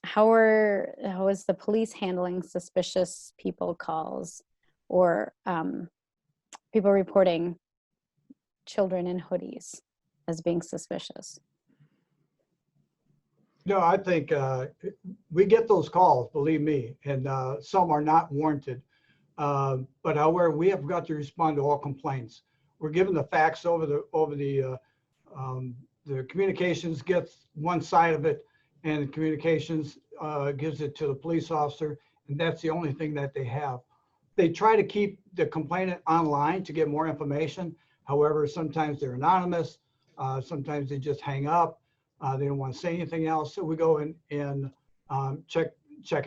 How is the police handling suspicious people calls, or people reporting children in hoodies as being suspicious?
No, I think we get those calls, believe me, and some are not warranted. But however, we have got to respond to all complaints. We're given the facts over the communications gets one side of it, and the communications gives it to the police officer, and that's the only thing that they have. They try to keep the complainant online to get more information. However, sometimes they're anonymous. Sometimes they just hang up. They don't want to say anything else. So we go in and check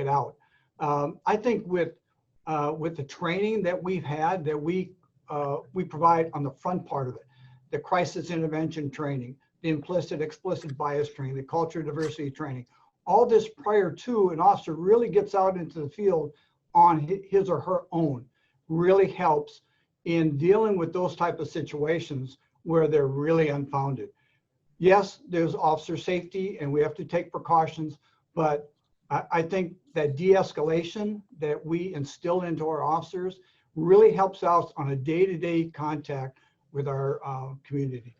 it out. I think with the training that we've had, that we provide on the front part of it, the crisis intervention training, the implicit, explicit bias training, the culture diversity training, all this prior to an officer really gets out into the field on his or her own, really helps in dealing with those type of situations where they're really unfounded. Yes, there's officer safety and we have to take precautions, but I think that de-escalation that we instill into our officers really helps out on a day-to-day contact with our community.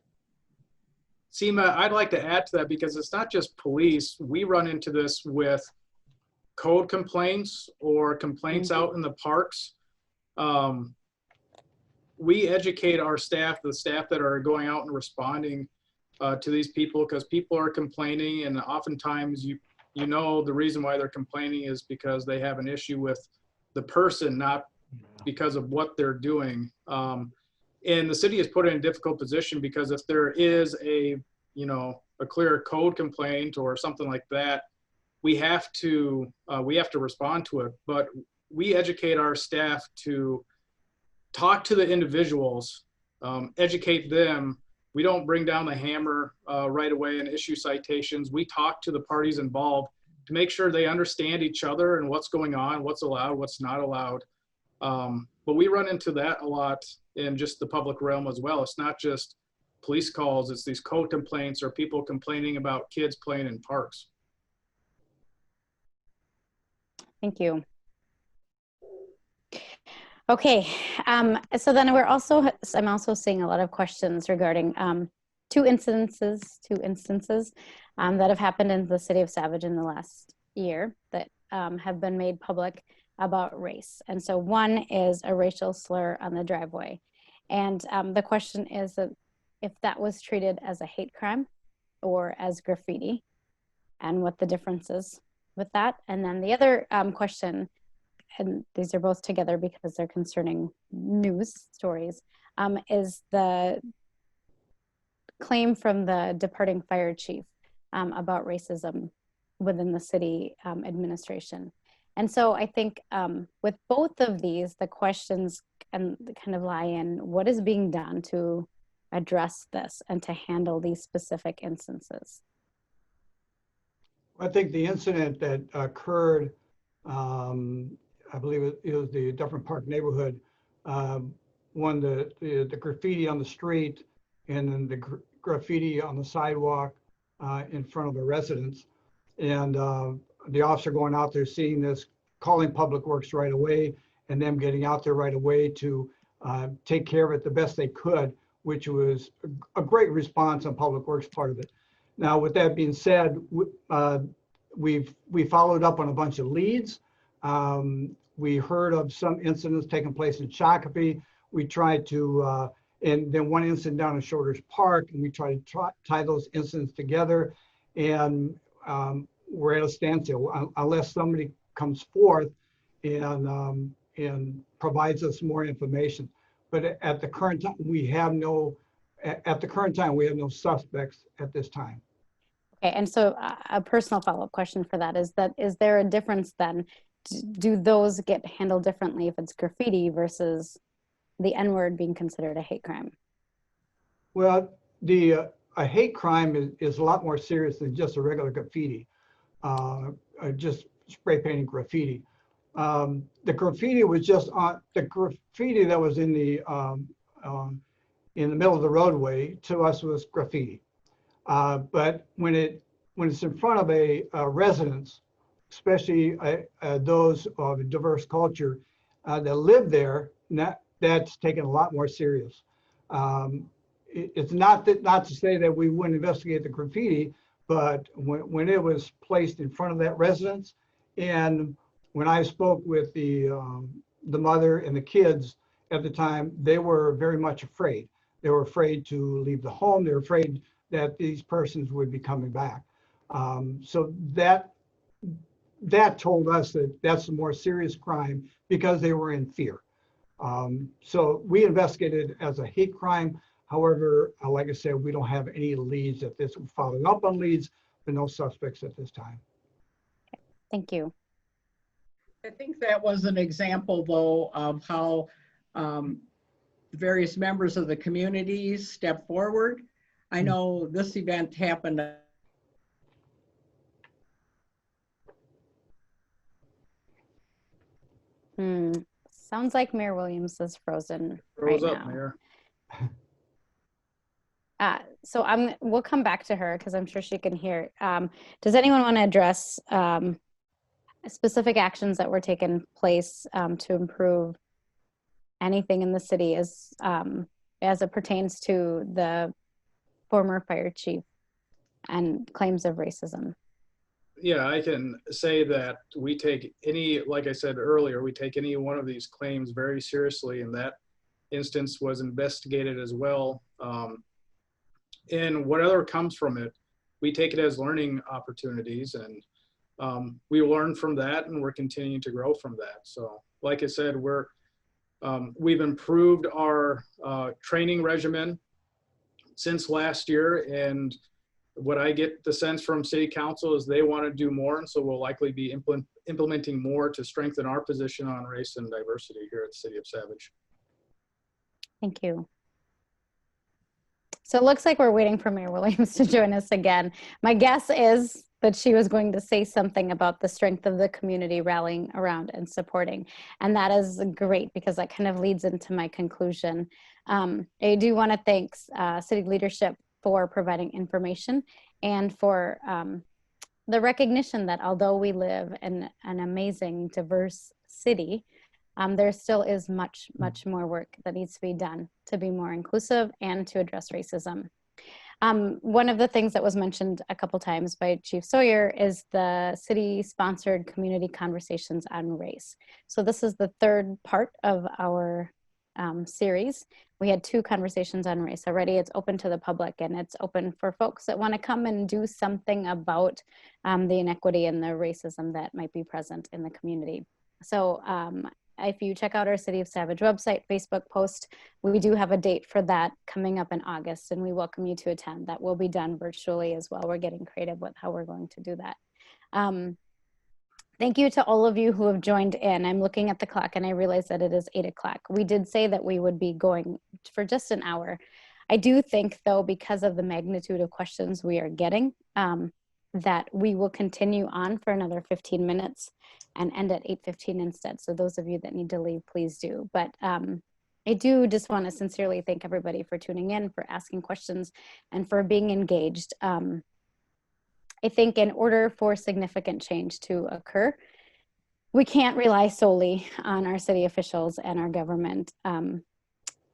Seema, I'd like to add to that, because it's not just police. We run into this with code complaints or complaints out in the parks. We educate our staff, the staff that are going out and responding to these people, because people are complaining, and oftentimes you know the reason why they're complaining is because they have an issue with the person, not because of what they're doing. And the city is put in a difficult position, because if there is a clear code complaint or something like that, we have to respond to it. But we educate our staff to talk to the individuals, educate them. We don't bring down the hammer right away and issue citations. We talk to the parties involved to make sure they understand each other and what's going on, what's allowed, what's not allowed. But we run into that a lot in just the public realm as well. It's not just police calls, it's these code complaints or people complaining about kids playing in parks.
Thank you. Okay, so then I'm also seeing a lot of questions regarding two instances that have happened in the city of Savage in the last year that have been made public about race. And so one is a racial slur on the driveway. And the question is that if that was treated as a hate crime or as graffiti, and what the difference is with that. And then the other question, and these are both together because they're concerning news stories, is the claim from the departing fire chief about racism within the city administration. And so I think with both of these, the questions kind of lie in what is being done to address this and to handle these specific instances.
I think the incident that occurred, I believe it was the Dufferin Park neighborhood, one, the graffiti on the street, and then the graffiti on the sidewalk in front of the residence. And the officer going out there, seeing this, calling Public Works right away, and them getting out there right away to take care of it the best they could, which was a great response on Public Works part of it. Now, with that being said, we followed up on a bunch of leads. We heard of some incidents taking place in Shakopee. We tried to, and then one incident down in Shorters Park, and we tried to tie those incidents together. And we're at a standstill unless somebody comes forth and provides us more information. But at the current time, we have no suspects at this time.
Okay, and so a personal follow-up question for that is there a difference then? Do those get handled differently if it's graffiti versus the N-word being considered a hate crime?
Well, a hate crime is a lot more serious than just a regular graffiti, just spray painting graffiti. The graffiti was just on the graffiti that was in the middle of the roadway. To us was graffiti, but when it's in front of a residence, especially those of a diverse culture that live there, that's taken a lot more serious. It's not to say that we wouldn't investigate the graffiti, but when it was placed in front of that residence, and when I spoke with the mother and the kids at the time, they were very much afraid. They were afraid to leave the home. They were afraid that these persons would be coming back. So that told us that that's a more serious crime because they were in fear. So we investigated as a hate crime. However, like I said, we don't have any leads at this. We're following up on leads, but no suspects at this time.
Thank you.
I think that was an example, though, of how various members of the community step forward. I know this event happened.
Sounds like Mayor Williams is frozen
Froze
right
up,
now.
Mayor.
So we'll come back to her because I'm sure she can hear. Does anyone want to address specific actions that were taken place to improve anything in the city as it pertains to the former fire chief and claims of racism?
Yeah, I can say that we take like I said earlier, we take any one of these claims very seriously, and that instance was investigated as well. And whatever comes from it, we take it as learning opportunities, and we learn from that, and we're continuing to grow from that. So like I said, we've improved our training regimen since last year, and what I get the sense from City Council is they want to do more, and so we'll likely be implementing more to strengthen our position on race and diversity here at the City of Savage.
Thank you. So it looks like we're waiting for Mayor Williams to join us again. My guess is that she was going to say something about the strength of the community rallying around and supporting. And that is great because that kind of leads into my conclusion. I do want to thank city leadership for providing information and for the recognition that although we live in an amazing, diverse city, there still is much, much more work that needs to be done to be more inclusive and to address racism. One of the things that was mentioned a couple times by Chief Sawyer is the city-sponsored community conversations on race. So this is the third part of our series. We had 2 conversations on race already. It's open to the public, and it's open for folks that want to come and do something about the inequity and the racism that might be present in the community. So if you check out our City of Savage website, Facebook post, we do have a date for that coming up in August, and we welcome you to attend. That will be done virtually as well. We're getting creative with how we're going to do that. Thank you to all of you who have joined in. I'm looking at the clock and I realize that it is 8 o'clock. We did say that we would be going for just an hour. I do think though, because of the magnitude of questions we are getting, that we will continue on for another 15 minutes and end at 8:15 instead. So those of you that need to leave, please do. But I do just want to sincerely thank everybody for tuning in, for asking questions, and for being engaged. I think in order for significant change to occur, we can't rely solely on our city officials and our government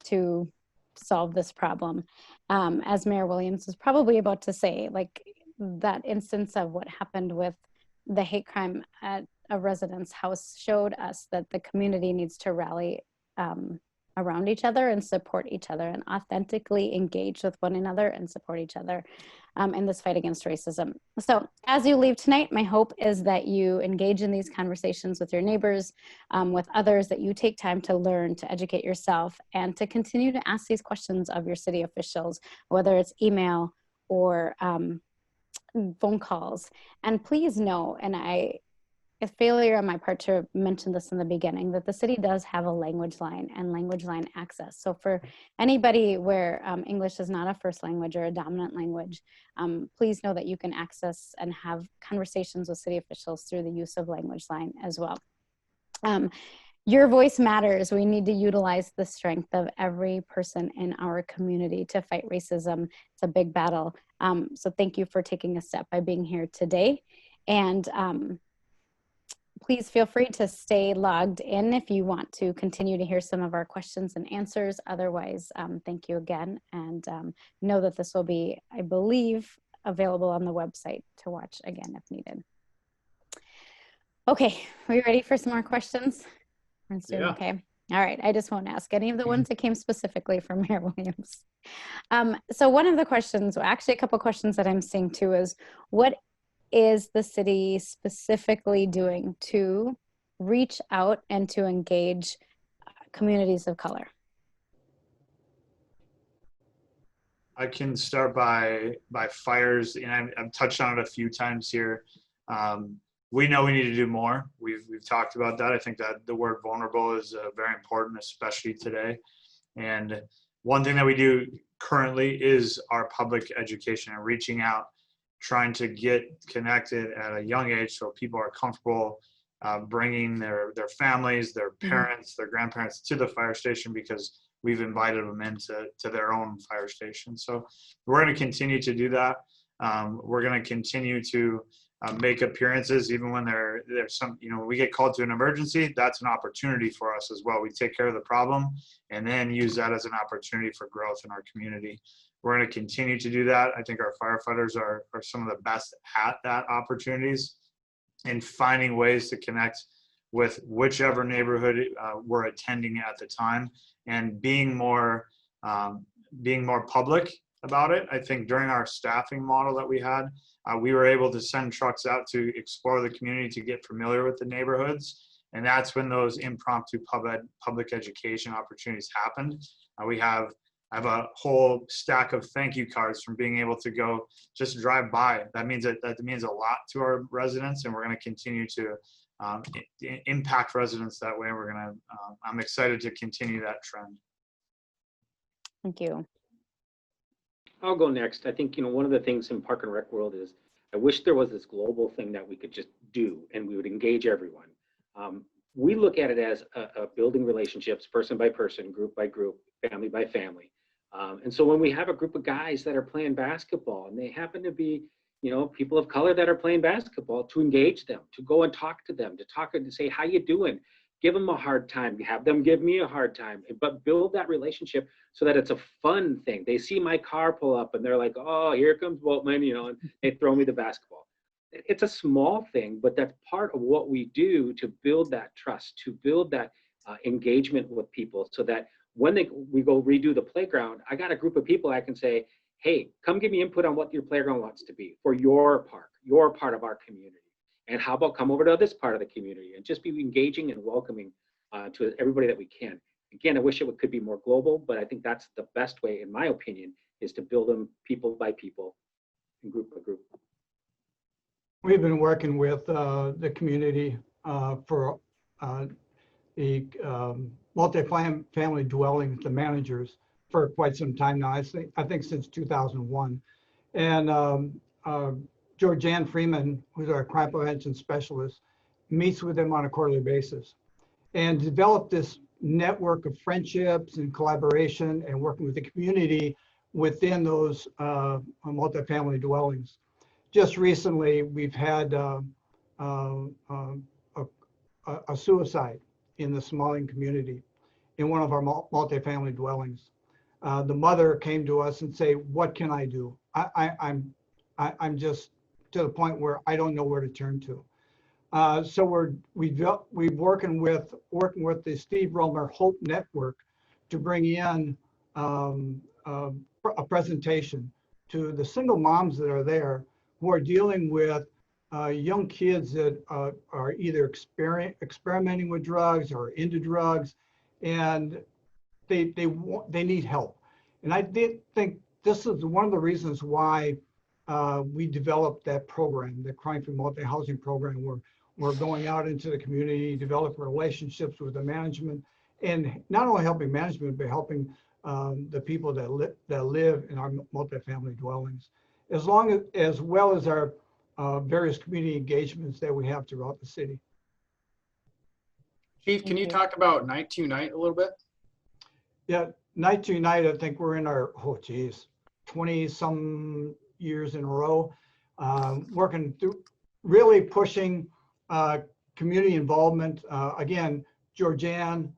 to solve this problem. As Mayor Williams was probably about to say, like that instance of what happened with the hate crime at a resident's house showed us that the community needs to rally around each other and support each other and authentically engage with one another and support each other in this fight against racism. So as you leave tonight, my hope is that you engage in these conversations with your neighbors, with others, that you take time to learn, to educate yourself, and to continue to ask these questions of your city officials, whether it's email or phone calls. And please know, and a failure on my part to mention this in the beginning, that the city does have a language line and language line access. So for anybody where English is not a first language or a dominant language, please know that you can access and have conversations with city officials through the use of language line as well. Your voice matters. We need to utilize the strength of every person in our community to fight racism. It's a big battle. So thank you for taking a step by being here today. And please feel free to stay logged in if you want to continue to hear some of our questions and answers. Otherwise, thank you again. And know that this will be, I believe, available on the website to watch again if needed. Okay, are we ready for some more questions?
Yeah.
Okay. All right. I just won't ask any of the ones that came specifically from Mayor Williams. So one of the questions, well, actually a couple questions that I'm seeing too, is what is the city specifically doing to reach out and to engage communities of color?
I can start by fires, and I've touched on it a few times here. We know we need to do more. We've talked about that. I think that the word vulnerable is very important, especially today. And one thing that we do currently is our public education and reaching out, trying to get connected at a young age so people are comfortable bringing their families, their parents, their grandparents to the fire station, because we've invited them into their own fire station. So we're going to continue to do that. We're going to continue to make appearances even when there's some, we get called to an emergency. That's an opportunity for us as well. We take care of the problem and then use that as an opportunity for growth in our community. We're going to continue to do that. I think our firefighters are some of the best at that opportunities and finding ways to connect with whichever neighborhood we're attending at the time, and being more public about it. I think during our staffing model that we had, we were able to send trucks out to explore the community, to get familiar with the neighborhoods. And that's when those impromptu public education opportunities happened. I have a whole stack of thank you cards from being able to go just drive by. That means a lot to our residents, and we're going to continue to impact residents that way. I'm excited to continue that trend.
Thank you.
I'll go next. I think, one of the things in Park and Rec world is I wish there was this global thing that we could just do and we would engage everyone. We look at it as a building relationships, person by person, group by group, family by family. And so when we have a group of guys that are playing basketball and they happen to be, people of color that are playing basketball, to engage them, to go and talk to them, to talk and say, how you doing? Give them a hard time, have them give me a hard time, but build that relationship so that it's a fun thing. They see my car pull up and they're like, oh, here comes Boltman, and they throw me the basketball. It's a small thing, but that's part of what we do to build that trust, to build that engagement with people, so that when we go redo the playground, I got a group of people I can say, hey, come give me input on what your playground wants to be for your park, your part of our community. And how about come over to this part of the community, and just be engaging and welcoming to everybody that we can. Again, I wish it could be more global, but I think that's the best way, in my opinion, is to build them people by people and group by group.
We've been working with the community for the multi-family dwellings, the managers, for quite some time now. I think since 2001. And Georgianne Freeman, who's our crime prevention specialist, meets with them on a quarterly basis and developed this network of friendships and collaboration and working with the community within those multi-family dwellings. Just recently, we've had a suicide in the Somalian community in one of our multi-family dwellings. The mother came to us and said, what can I do? I'm just to the point where I don't know where to turn to. So we're working with the Steve Romer Hope Network to bring in a presentation to the single moms that are there who are dealing with young kids that are either experimenting with drugs or into drugs, and they need help. And I did think this is one of the reasons why we developed that program, the Crime Free Multi-Housing Program, where we're going out into the community, developing relationships with the management, and not only helping management, but helping the people that live in our multifamily dwellings, as well as our various community engagements that we have throughout the city.
Chief, can you talk about Night to Unite a little bit?
Yeah, Night to Unite, I think we're in our, 20 some years in a row, working through, really pushing community involvement. Again, Georgianne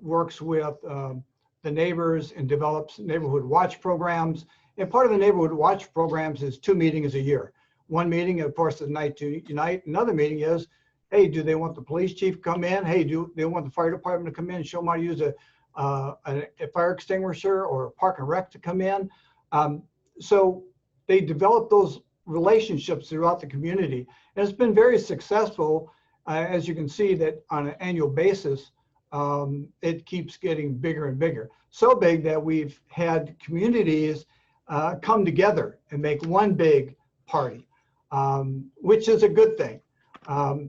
works with the neighbors and develops neighborhood watch programs. And part of the neighborhood watch programs is 2 meetings a year. One meeting, of course, is Night to Unite. Another meeting is, hey, do they want the police chief to come in? Hey, do they want the fire department to come in and show them how to use a fire extinguisher or a park and rec to come in? So they develop those relationships throughout the community. And it's been very successful. As you can see that on an annual basis, it keeps getting bigger and bigger. So big that we've had communities come together and make one big party, which is a good thing.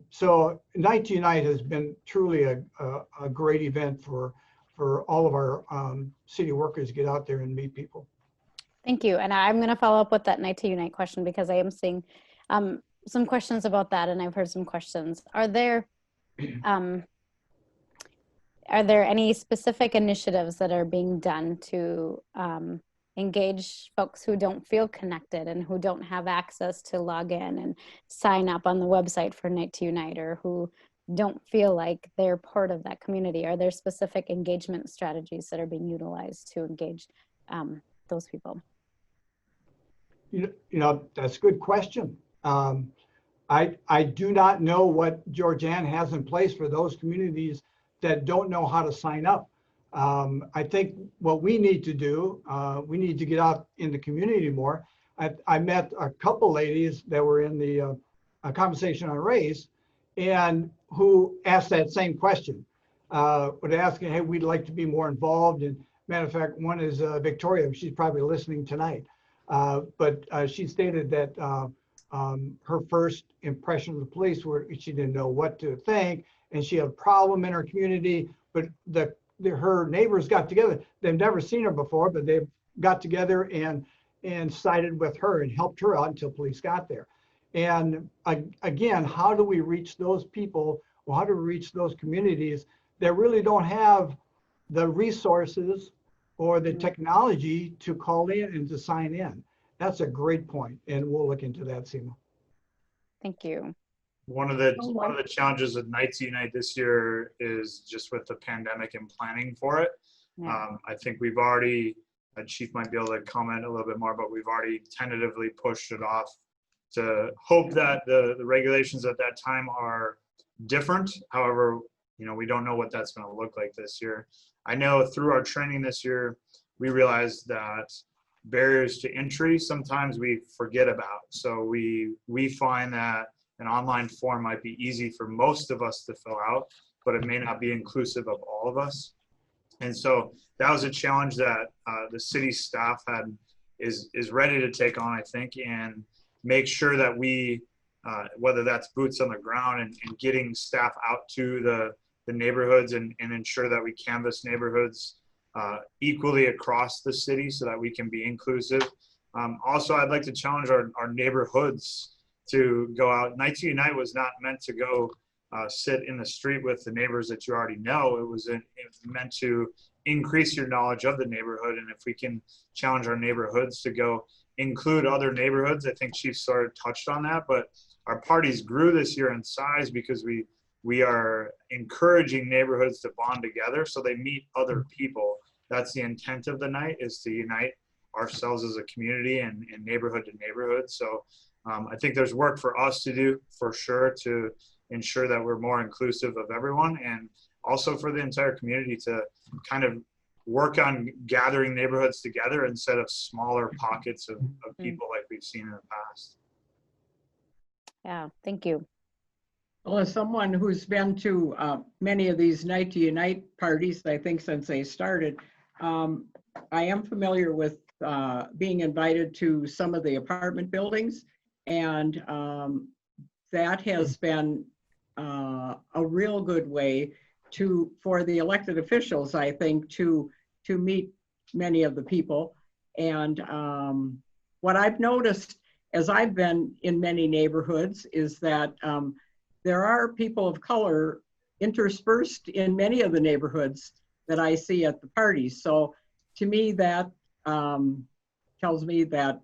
So Night to Unite has been truly a great event for all of our city workers to get out there and meet people.
Thank you. And I'm going to follow up with that Night to Unite question, because I am seeing some questions about that, and I've heard some questions. Are there any specific initiatives that are being done to engage folks who don't feel connected and who don't have access to log in and sign up on the website for Night to Unite, or who don't feel like they're part of that community? Are there specific engagement strategies that are being utilized to engage those people?
You know, that's a good question. I do not know what Georgianne has in place for those communities that don't know how to sign up. I think what we need to do, we need to get out in the community more. I met a couple ladies that were in the conversation on race, and who asked that same question, but asking, hey, we'd like to be more involved. And matter of fact, one is Victoria. She's probably listening tonight. But she stated that her first impression of the police were she didn't know what to think, and she had a problem in her community. But her neighbors got together. They've never seen her before, but they got together and sided with her and helped her out until police got there. And again, how do we reach those people, or how do we reach those communities that really don't have the resources or the technology to call in and to sign in? That's a great point, and we'll look into that, Seema.
Thank you.
One of the challenges with Night to Unite this year is just with the pandemic and planning for it.
Yeah.
I think we've already, Chief might be able to comment a little bit more, but we've already tentatively pushed it off to hope that the regulations at that time are different. However, you know, we don't know what that's going to look like this year. I know through our training this year, we realized that barriers to entry sometimes we forget about. So we find that an online form might be easy for most of us to fill out, but it may not be inclusive of all of us. And so that was a challenge that the city staff is ready to take on, I think, and make sure that we, whether that's boots on the ground and getting staff out to the neighborhoods and ensure that we canvass neighborhoods equally across the city so that we can be inclusive. Also, I'd like to challenge our neighborhoods to go out. Night to Unite was not meant to go sit in the street with the neighbors that you already know. It was meant to increase your knowledge of the neighborhood. And if we can challenge our neighborhoods to go include other neighborhoods, I think Chief sort of touched on that, but our parties grew this year in size because we are encouraging neighborhoods to bond together so they meet other people. That's the intent of the night, is to unite ourselves as a community and neighborhood to neighborhood. So I think there's work for us to do for sure to ensure that we're more inclusive of everyone, and also for the entire community to kind of work on gathering neighborhoods together instead of smaller pockets of people like we've seen in the past.
Yeah, thank you.
Well, as someone who's been to many of these Night to Unite parties, I think since they started, I am familiar with being invited to some of the apartment buildings, and that has been a real good way for the elected officials, I think, to meet many of the people. And what I've noticed as I've been in many neighborhoods is that there are people of color interspersed in many of the neighborhoods that I see at the parties. So to me, that tells me that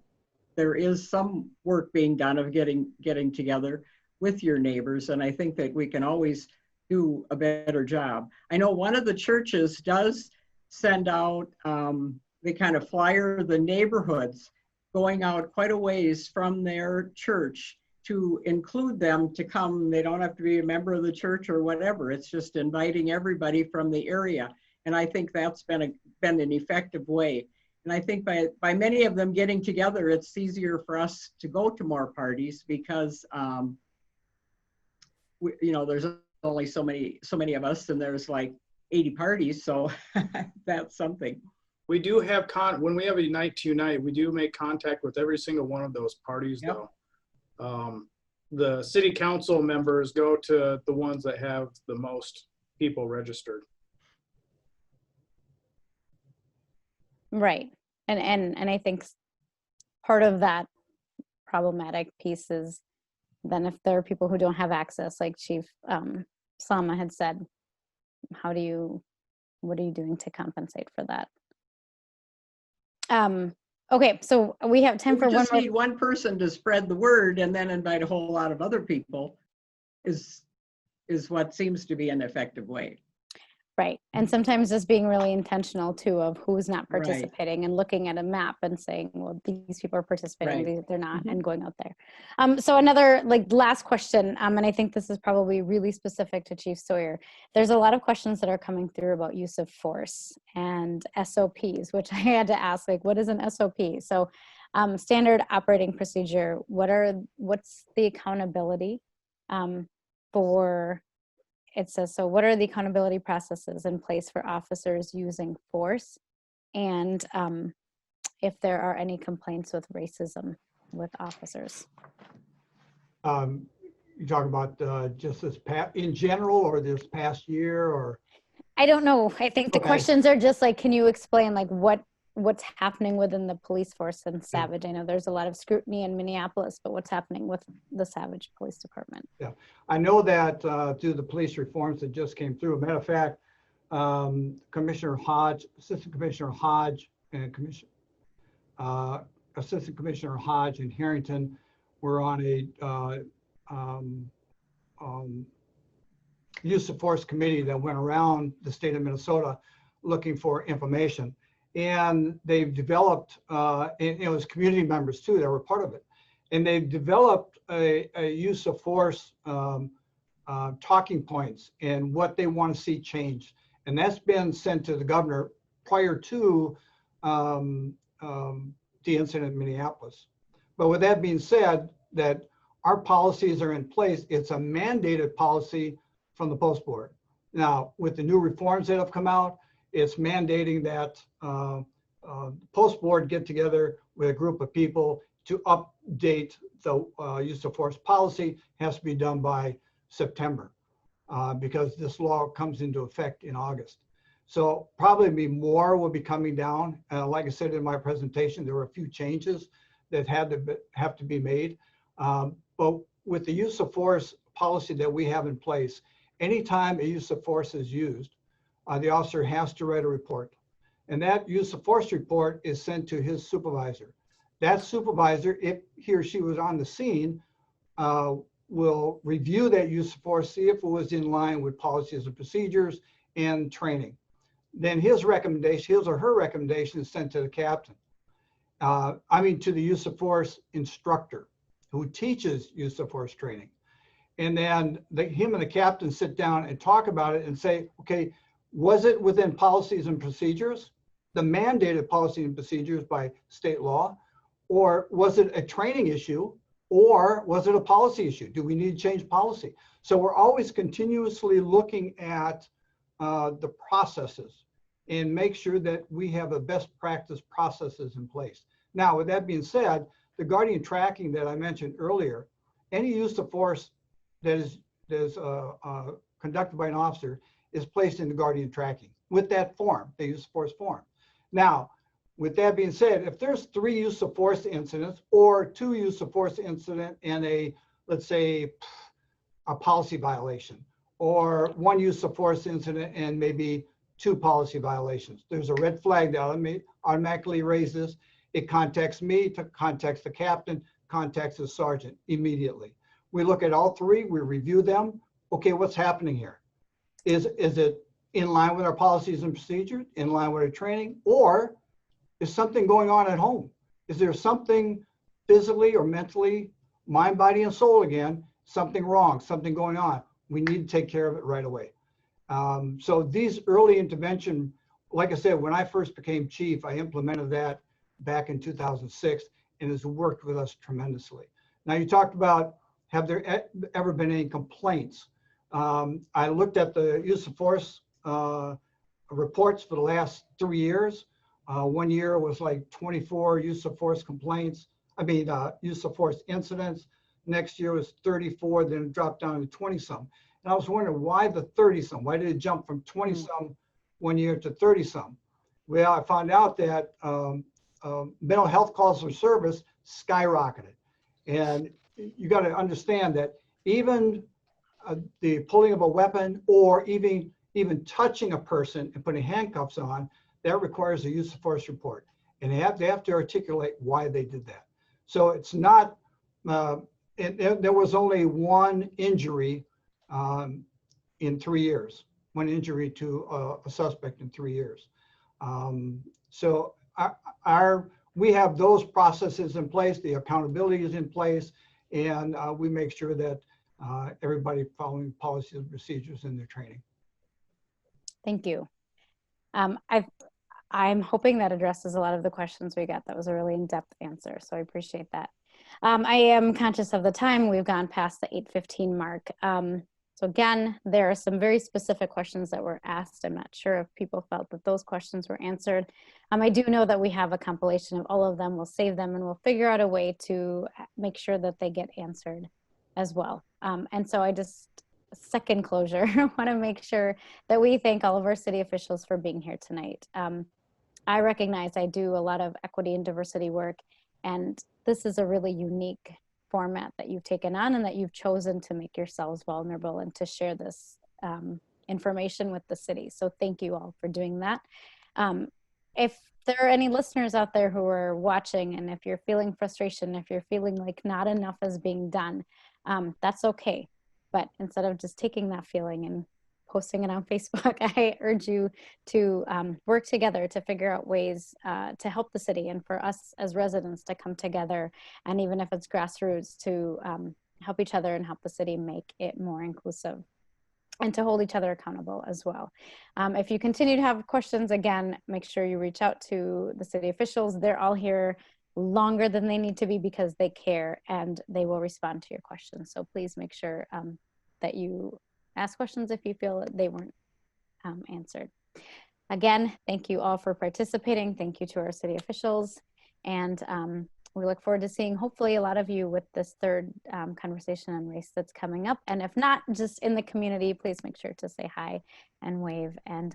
there is some work being done of getting together with your neighbors. And I think that we can always do a better job. I know one of the churches does send out, they kind of flyer the neighborhoods, going out quite a ways from their church to include them to come. They don't have to be a member of the church or whatever. It's just inviting everybody from the area. And I think that's been an effective way. And I think by many of them getting together, it's easier for us to go to more parties because, there's only so many of us, and there's like 80 parties. So that's something.
We do have when we have a Night to Unite, we do make contact with every single one of those parties.
Yep.
Though. The city council members go to the ones that have the most people registered.
Right. And I think part of that problematic piece is then if there are people who don't have access, like Chief Sama had said, what are you doing to compensate for that? Okay, so we have time for one more.
We just need one person to spread the word and then invite a whole lot of other people is what seems to be an effective way.
Right, and sometimes just being really intentional too of who's not participating and looking at a map and saying, well, these people are participating, they're not, and going out there. So another last question, and I think this is probably really specific to Chief Sawyer. There's a lot of questions that are coming through about use of force and SOPs, which I had to ask, what is an SOP? So standard operating procedure, what's the accountability for? It says, so what are the accountability processes in place for officers using force? And if there are any complaints with racism with officers?
You talk about just this in general, or this past year, or?
I don't know. I think the questions are just can you explain what's happening within the police force in Savage? I know there's a lot of scrutiny in Minneapolis, but what's happening with the Savage Police Department? Yeah,
I know that through the police reforms that just came through. Matter of fact, Commissioner Hodge, Assistant Commissioner Hodge, and Assistant Commissioner Hodge and Harrington were on a use of force committee that went around the state of Minnesota looking for information. And they've developed, and it was community members too that were part of it. And they've developed a use of force talking points and what they want to see changed. And that's been sent to the governor prior to the incident in Minneapolis. But with that being said, that our policies are in place, it's a mandated policy from the post board. Now, with the new reforms that have come out, it's mandating that post board get together with a group of people to update the use of force policy. Has to be done by September because this law comes into effect in August. So probably more will be coming down. Like I said in my presentation, there were a few changes that have to be made. But with the use of force policy that we have in place, anytime a use of force is used, the officer has to write a report. And that use of force report is sent to his supervisor. That supervisor, if he or she was on the scene, will review that use of force, see if it was in line with policies and procedures and training. Then his or her recommendation is sent to the captain. To the use of force instructor, who teaches use of force training. And then him and the captain sit down and talk about it and say, okay, was it within policies and procedures, the mandated policy and procedures by state law, or was it a training issue, or was it a policy issue? Do we need to change policy? So we're always continuously looking at the processes and make sure that we have the best practice processes in place. Now, with that being said, the guardian tracking that I mentioned earlier, any use of force that is conducted by an officer is placed in the guardian tracking with that form, the use of force form. Now, with that being said, if there's 3 use of force incidents or 2 use of force incident and a, let's say, a policy violation, or 1 use of force incident and maybe 2 policy violations, there's a red flag that automatically raises. It contacts me, contacts the captain, contacts the sergeant immediately. We look at all 3, we review them. Okay, what's happening here? Is it in line with our policies and procedures, in line with our training, or is something going on at home? Is there something physically or mentally, mind, body, and soul again, something wrong, something going on? We need to take care of it right away. So these early intervention, like I said, when I first became chief, I implemented that back in 2006, and it's worked with us tremendously. Now, you talked about, have there ever been any complaints? I looked at the use of force reports for the last 3 years. 1 year was like 24 use of force complaints. Use of force incidents. Next year was 34, then it dropped down to 20 some. And I was wondering why the 30 some? Why did it jump from 20 some 1 year to 30 some? Well, I found out that mental health calls for service skyrocketed. And you got to understand that even the pulling of a weapon or even touching a person and putting handcuffs on, that requires a use of force report. And they have to articulate why they did that. So it's not, there was only 1 injury in 3 years, 1 injury to a suspect in 3 years. So we have those processes in place, the accountability is in place, and we make sure that everybody following policies and procedures in their training.
Thank you. I'm hoping that addresses a lot of the questions we got. That was a really in-depth answer, so I appreciate that. I am conscious of the time. We've gone past the 8:15 mark. So again, there are some very specific questions that were asked. I'm not sure if people felt that those questions were answered. I do know that we have a compilation of all of them. We'll save them and we'll figure out a way to make sure that they get answered as well. And so I just, second closure, want to make sure that we thank all of our city officials for being here tonight. I recognize I do a lot of equity and diversity work, and this is a really unique format that you've taken on and that you've chosen to make yourselves vulnerable and to share this information with the city. So thank you all for doing that. If there are any listeners out there who are watching, and if you're feeling frustration, if you're feeling like not enough is being done, that's okay. But instead of just taking that feeling and posting it on Facebook, I urge you to work together to figure out ways to help the city and for us as residents to come together, and even if it's grassroots, to help each other and help the city make it more inclusive and to hold each other accountable as well. If you continue to have questions, again, make sure you reach out to the city officials. They're all here longer than they need to be because they care, and they will respond to your questions. So please make sure that you ask questions if you feel that they weren't answered. Again, thank you all for participating. Thank you to our city officials. And we look forward to seeing hopefully a lot of you with this third conversation on race that's coming up. And if not, just in the community, please make sure to say hi and wave and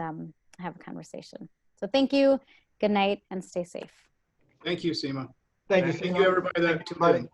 have a conversation. So thank you, good night, and stay safe.
Thank you, Seema.
Thank you,
Thank
Seema.
you, everybody that tuned in.